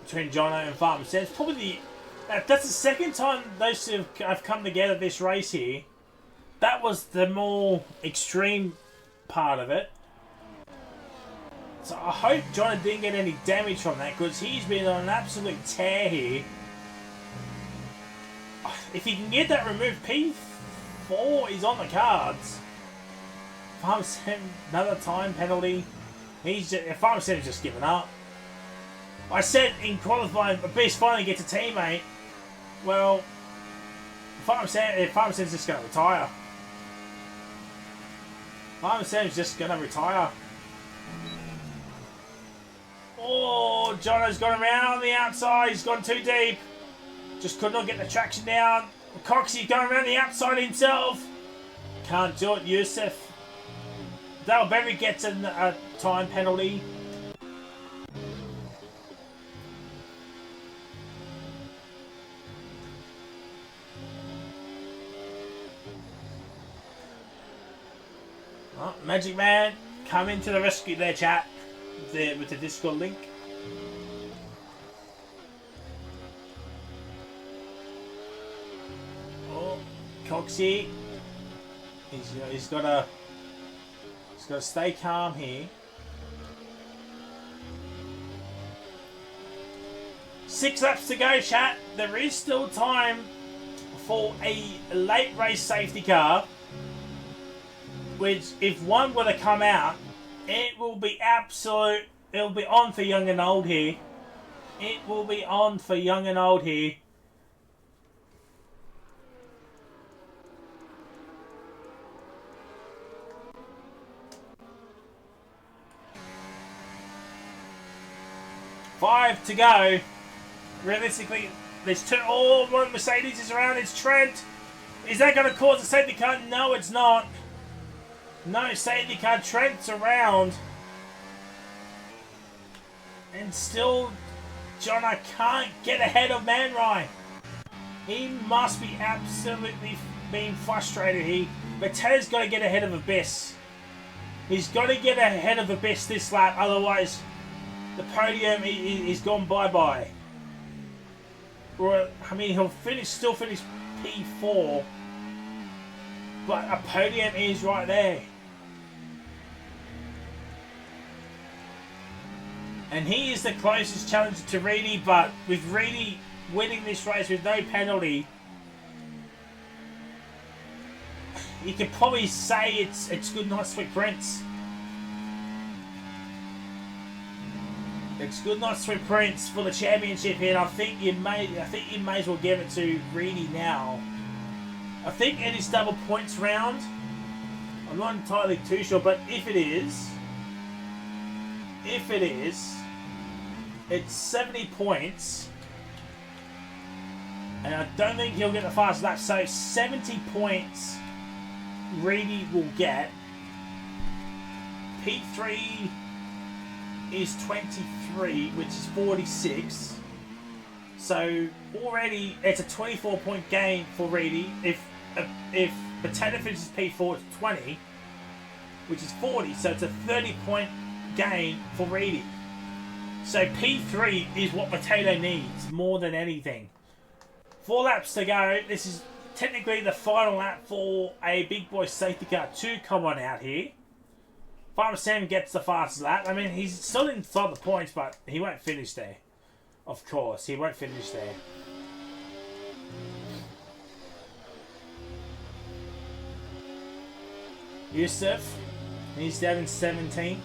Between Jono and Farm Sam. Probably that's the second time those two have come together this race here. That was the more extreme part of it. So I hope Jono didn't get any damage from that, because he's been on an absolute tear here. If he can get that removed, P4 is on the cards. Farm Sam, another time penalty. Farm Sam's just given up. I said in qualifying, Beast finally gets a teammate. Well, Farm Sam's just going to retire. Farm Sam's just going to retire. Oh, Jono's gone around on the outside. He's gone too deep. Just could not get the traction down. Coxie's going around the outside himself. Can't do it, Yusef. Dalberry gets a time penalty. Oh, Magic Man, come into the rescue there, chat. With the Discord link. Oh, Coxie. He's got to stay calm here. 6 laps to go, chat. There is still time for a late race safety car. Which, if one were to come out, it will be absolute. It'll be on for young and old here. It will be on for young and old here. Five to go. Realistically, there's two. Oh, one Mercedes is around. It's Trent. Is that going to cause a safety car? No, it's not. No safety car. Trent's around. And still, Jono can't get ahead of Man Rye. He must be absolutely being frustrated here. But Ted's got to get ahead of Abyss. He's got to get ahead of Abyss this lap. Otherwise, the podium is gone bye-bye. Or, I mean, he'll still finish P4. But a podium is right there. And he is the closest challenger to Reedy, but with Reedy winning this race with no penalty, you could probably say it's good night, sweet prince. It's good night, sweet prince for the championship here. And I think you may as well give it to Reedy now. I think it is double points round. I'm not entirely too sure, but if it is, it's 70 points. And I don't think he'll get the fast lap. So 70 points Reedy will get. P3 is 23, which is 46. So already it's a 24-point gain for Reedy. If Potato finishes P4, it's 20, which is 40. So it's a 30-point gain for Reedy. So P3 is what Potato needs more than anything. 4 laps to go. This is technically the final lap for a big boy safety car to come on out here. Farmer Sam gets the fastest lap. I mean, he's still inside the points, but he won't finish there. Of course, he won't finish there. Yusuf, he's down in 17th.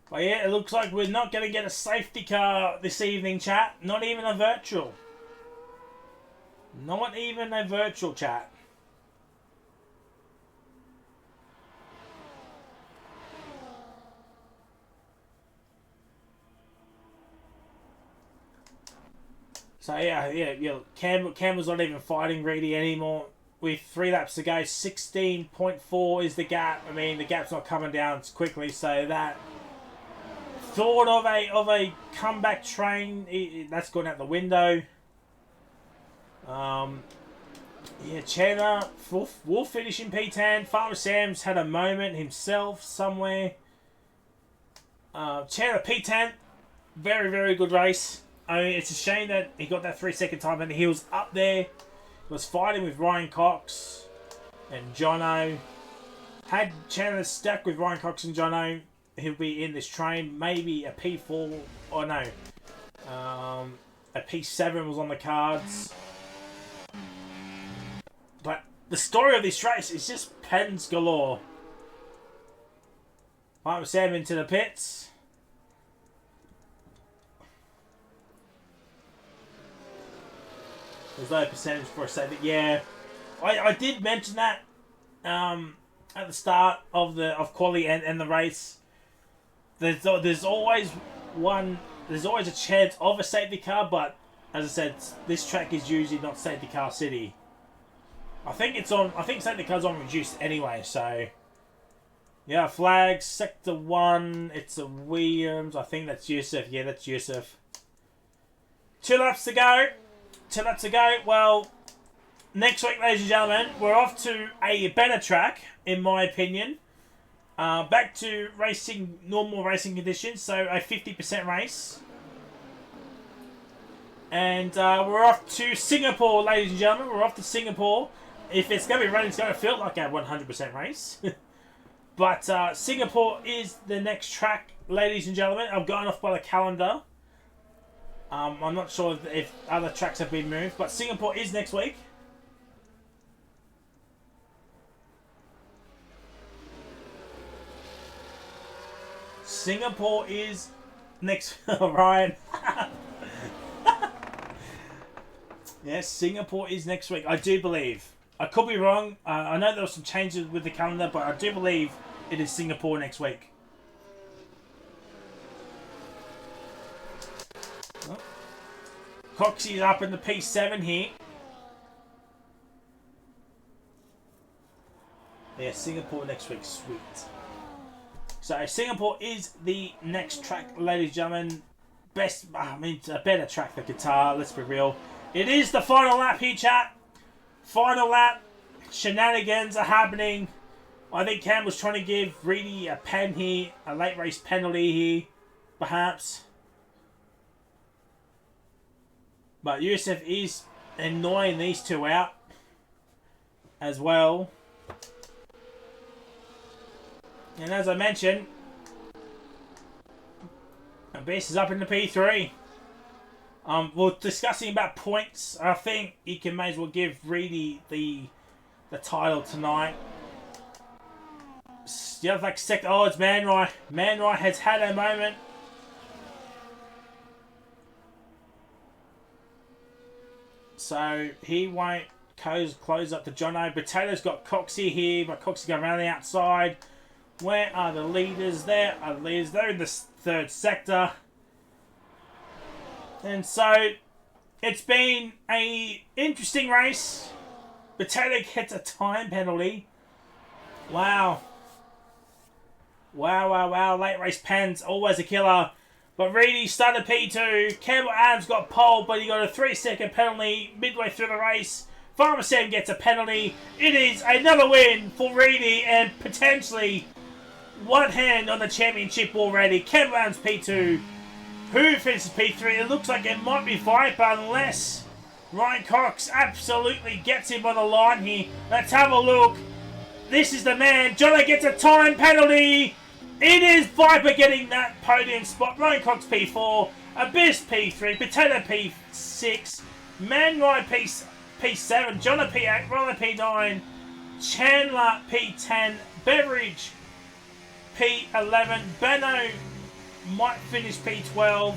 But yeah, it looks like we're not going to get a safety car this evening, chat. Not even a virtual. Not even a virtual, chat. So yeah. Campbell's not even fighting Reedy anymore. With 3 laps to go, 16.4 is the gap. I mean, the gap's not coming down quickly, so that thought of a comeback train, that's gone out the window. Yeah, Chandler will finish in P10. Farmer Sam's had a moment himself somewhere. Chandler P10, very, very good race. I mean, it's a shame that he got that 3-second time, and he was up there. He was fighting with Ryan Cox and Jono. Had Chandler stuck with Ryan Cox and Jono, he'll be in this train. Maybe a P4, or no, a P7 was on the cards. But the story of this race is just pens galore. Farmer Sam into the pits. There's no percentage for a safety. Yeah, I did mention that at the start of quali and the race. There's always a chance of a safety car, but as I said, this track is usually not safety car city. I think safety car's on reduced anyway. So yeah, flags sector 1. It's a Williams. I think that's Yusuf. Yeah, that's Yusuf. 2 laps to go. 2 laps to go. Well, next week, ladies and gentlemen, we're off to a better track, in my opinion. Back to racing, normal racing conditions, so a 50% race. And we're off to Singapore, ladies and gentlemen. We're off to Singapore. If it's going to be raining, it's going to feel like a 100% race. But Singapore is the next track, ladies and gentlemen. I'm going off by the calendar. I'm not sure if other tracks have been moved, but Singapore is next week. Singapore is next. Ryan. Yes, Singapore is next week. I do believe. I could be wrong. I know there were some changes with the calendar, but I do believe it is Singapore next week. Oh. Coxie's up in the P7 here. Yeah, Singapore next week. Sweet. So Singapore is the next track, ladies and gentlemen. It's a better track for Qatar, let's be real. It is the final lap here, chat. Final lap. Shenanigans are happening. I think Cam was trying to give Reedy a pen here. A late race penalty here. Perhaps. But Yusuf is annoying these two out. As well. And as I mentioned, Abyss is up in the P3. We're discussing about points. I think you can may as well give Reedy the title tonight. The other like second. Oh, it's Man Rai. Man Rai has had a moment. So he won't close up to Jono. Potato's got Coxie here, but Coxie going around the outside. Where are the leaders? There are the leaders. They're in the third sector. And so, it's been a interesting race. Potato gets a time penalty. Wow. Wow. Late race pens, always a killer. But Reedy started P2. Campbell Adams got pole, but he got a 3-second penalty midway through the race. Farmer Sam gets a penalty. It is another win for Reedy and potentially one hand on the championship already. Campbell Adams P2. Who finishes P3? It looks like it might be Viper unless Ryan Cox absolutely gets him on the line here. Let's have a look. This is the man. Jono gets a time penalty. It is Viper getting that podium spot. Ryan Cox P4. Abyss P3. Potato P6. Man Rai P7. Jono P8. Roller P9. Chandler P10. Beveridge P11. Beno might finish P12.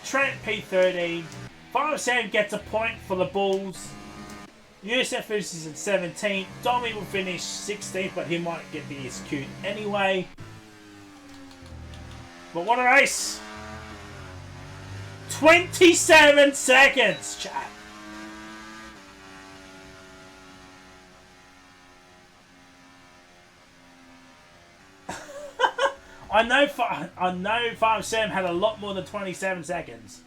Trent P13. Farmer Sam gets a point for the Bulls. Yusuf finishes in 17th. Dommy will finish 16th, but he might get the SQ anyway. But what a race! 27 seconds, chat. I know Farm Sam had a lot more than 27 seconds.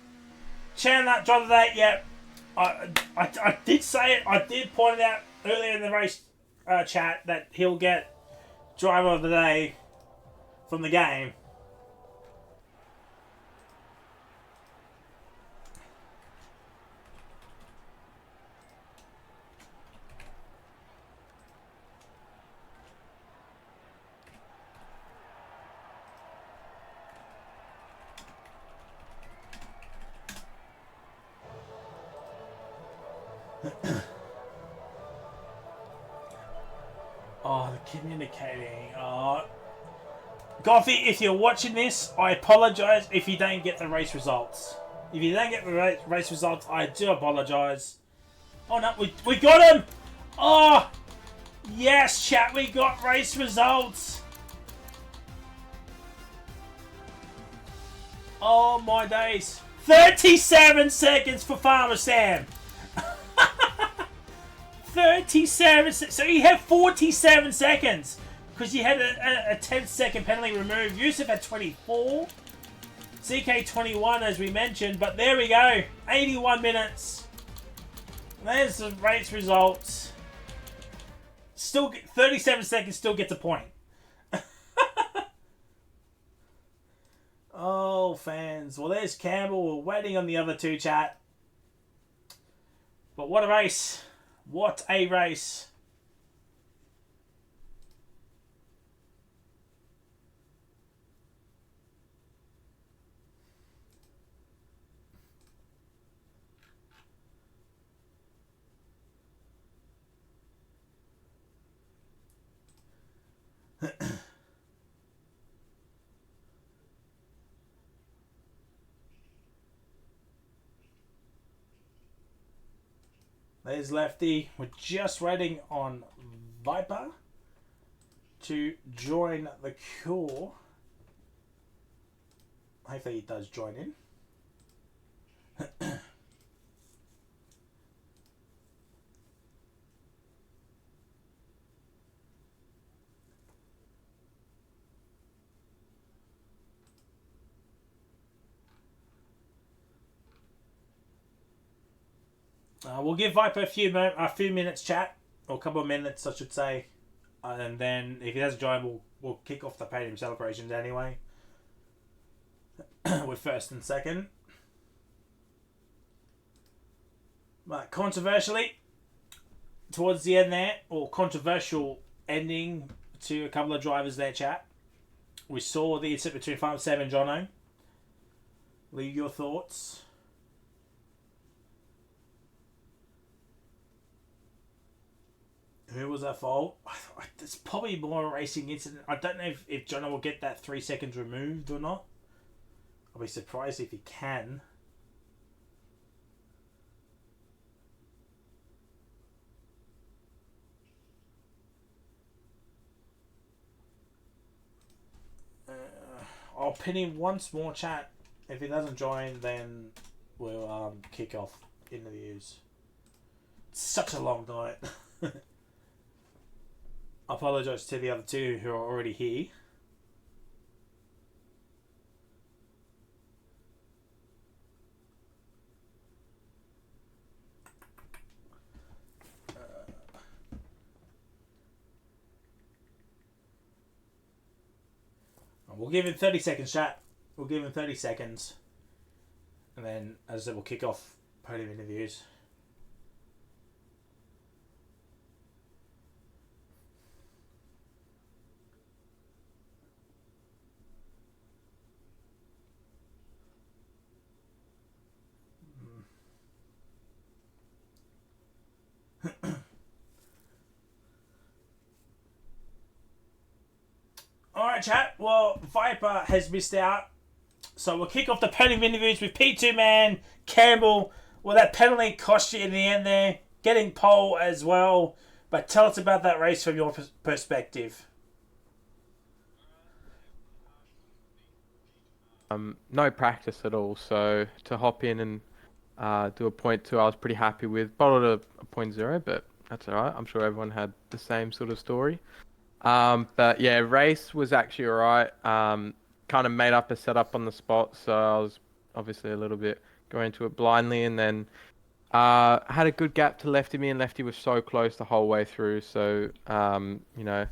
Chandler, driver of that, yeah. I did say it. I did point it out earlier in the race chat that he'll get driver of the day from the game. Oh, the communicating. Oh. Goffy, if you're watching this, I apologise if you don't get the race results. If you don't get the race results, I do apologise. Oh no, we got him! Oh! Yes, chat, we got race results! Oh my days. 37 seconds for Farmer Sam! 37 seconds. So he had 47 seconds because he had a 10-second penalty removed. Yusuf had 24. CK 21 as we mentioned. But there we go. 81 minutes. There's the race results. Still, 37 seconds still gets a point. Oh, fans. Well, there's Campbell. We're waiting on the other two, chat. But what a race. What a race. There's Lefty. We're just waiting on Viper to join the call. Hopefully he does join in. We'll give Viper a few minutes chat, or a couple of minutes, I should say, and then if he doesn't join, we'll kick off the podium celebrations anyway. With first and second, but controversially, towards the end there, or controversial ending to a couple of drivers there, chat. We saw the incident between 5 and 7, Jono. Leave your thoughts. Who was at fault? It's probably more a racing incident. I don't know if Jono will get that 3 seconds removed or not. I'll be surprised if he can. I'll pin him once more, chat. If he doesn't join, then we'll kick off interviews. It's such a long night. I apologise to the other two who are already here. We'll give him 30 seconds, chat. We'll give him 30 seconds. And then, as I said, we'll kick off podium interviews. Alright, chat. Well, Viper has missed out. So we'll kick off the podium interviews with P2 Man, Campbell. Well, that penalty cost you in the end there. Getting pole as well. But tell us about that race from your perspective. No practice at all. So to hop in and do a 0.2, I was pretty happy with. Bottled a 0.0, but that's alright. I'm sure everyone had the same sort of story. But yeah, race was actually alright. Kind of made up a setup on the spot, so I was obviously a little bit going into it blindly, and then had a good gap to Lefty. Me and Lefty was so close the whole way through, so you know,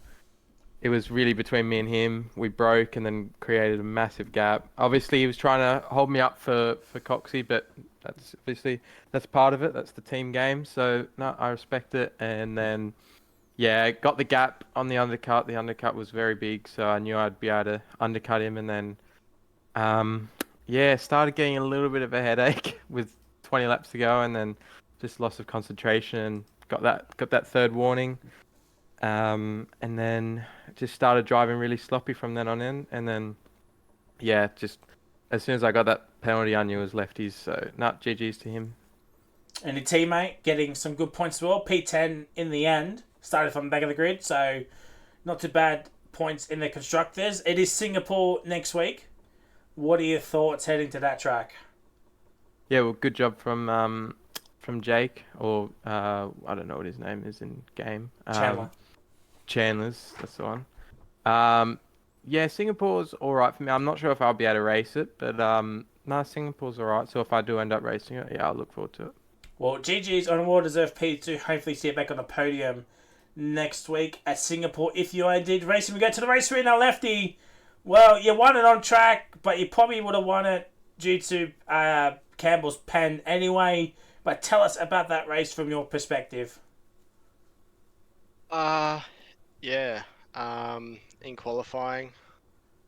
it was really between me and him. We broke and then created a massive gap. Obviously, he was trying to hold me up for Coxie, but that's part of it. That's the team game. So no, I respect it. And then yeah, got the gap on the undercut. The undercut was very big, so I knew I'd be able to undercut him. And then yeah, started getting a little bit of a headache with 20 laps to go, and then just loss of concentration. Got that third warning. And then just started driving really sloppy from then on in. And then, yeah, just as soon as I got that penalty, I knew it was lefties. So, GG's to him. And your teammate getting some good points as well. P10 in the end. Started from the back of the grid. So, not too bad points in the constructors. It is Singapore next week. What are your thoughts heading to that track? Yeah, well, good job from Jake, or I don't know what his name is in game. Chandler's, that's the one. Yeah, Singapore's all right for me. I'm not sure if I'll be able to race it, but no, Singapore's all right. So if I do end up racing it, yeah, I'll look forward to it. Well, GG's on a well-deserved P2. Hopefully see you back on the podium next week at Singapore. If you did racing, we go to the race winner, Lefty. Well, you won it on track, but you probably would have won it due to Campbell's pen anyway. But tell us about that race from your perspective. Uh, yeah. In qualifying,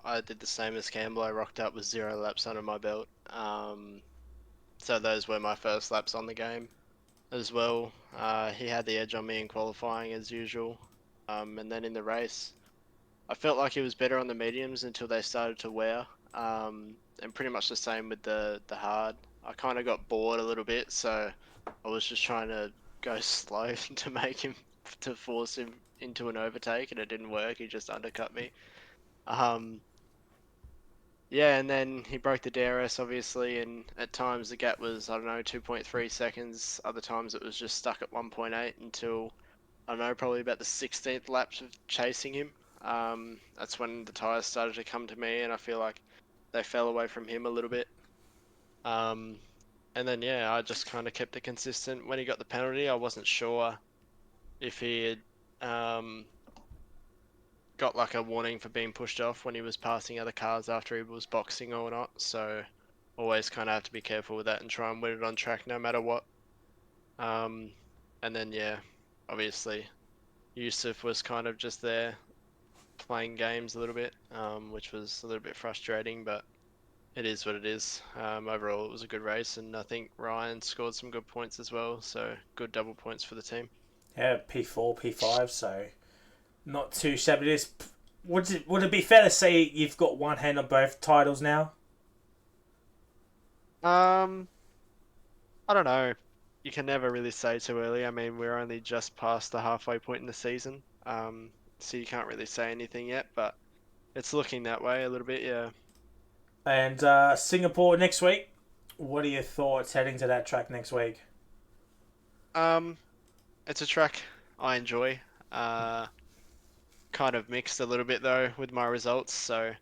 I did the same as Campbell. I rocked up with 0 laps under my belt. So those were my first laps on the game as well. He had the edge on me in qualifying as usual. And then in the race, I felt like he was better on the mediums until they started to wear. And pretty much the same with the hard. I kind of got bored a little bit, so I was just trying to go slow to make him to force him into an overtake, and it didn't work. He just undercut me. Um, yeah, and then he broke the DRS obviously, and at times the gap was, I don't know, 2.3 seconds. Other times it was just stuck at 1.8 until, I don't know, probably about the 16th lap of chasing him. That's when the tyres started to come to me, and I feel like they fell away from him a little bit. And then yeah, I just kind of kept it consistent. When he got the penalty, I wasn't sure if he had got like a warning for being pushed off when he was passing other cars after he was boxing or not. So always kind of have to be careful with that and try and win it on track no matter what. And then yeah, obviously Yusuf was kind of just there playing games a little bit, which was a little bit frustrating, but it is what it is. Overall, it was a good race, and I think Ryan scored some good points as well. So good double points for the team. Yeah, P4, P5, so not too shabby. Would it be fair to say you've got one hand on both titles now? Um, I don't know. You can never really say too early. I mean, we're only just past the halfway point in the season, so you can't really say anything yet. But it's looking that way a little bit, yeah. And Singapore next week. What are your thoughts heading to that track next week? Um, it's a track I enjoy. Kind of mixed a little bit though with my results, so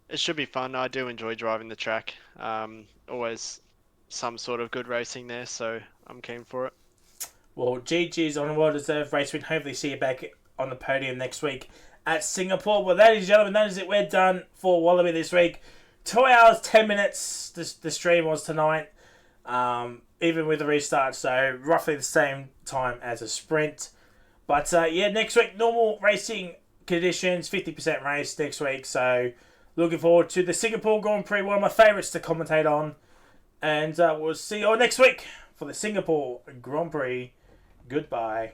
it should be fun. I do enjoy driving the track. Always some sort of good racing there, so I'm keen for it. Well, GG's on a well-deserved race win. Hopefully see you back on the podium next week at Singapore. Well, ladies and gentlemen, that is it. We're done for Wallaby this week. 2 hours, 10 minutes the stream was tonight. Even with the restart, so roughly the same time as a sprint. But yeah, next week, normal racing conditions, 50% race next week. So looking forward to the Singapore Grand Prix, one of my favourites to commentate on. And we'll see you all next week for the Singapore Grand Prix. Goodbye.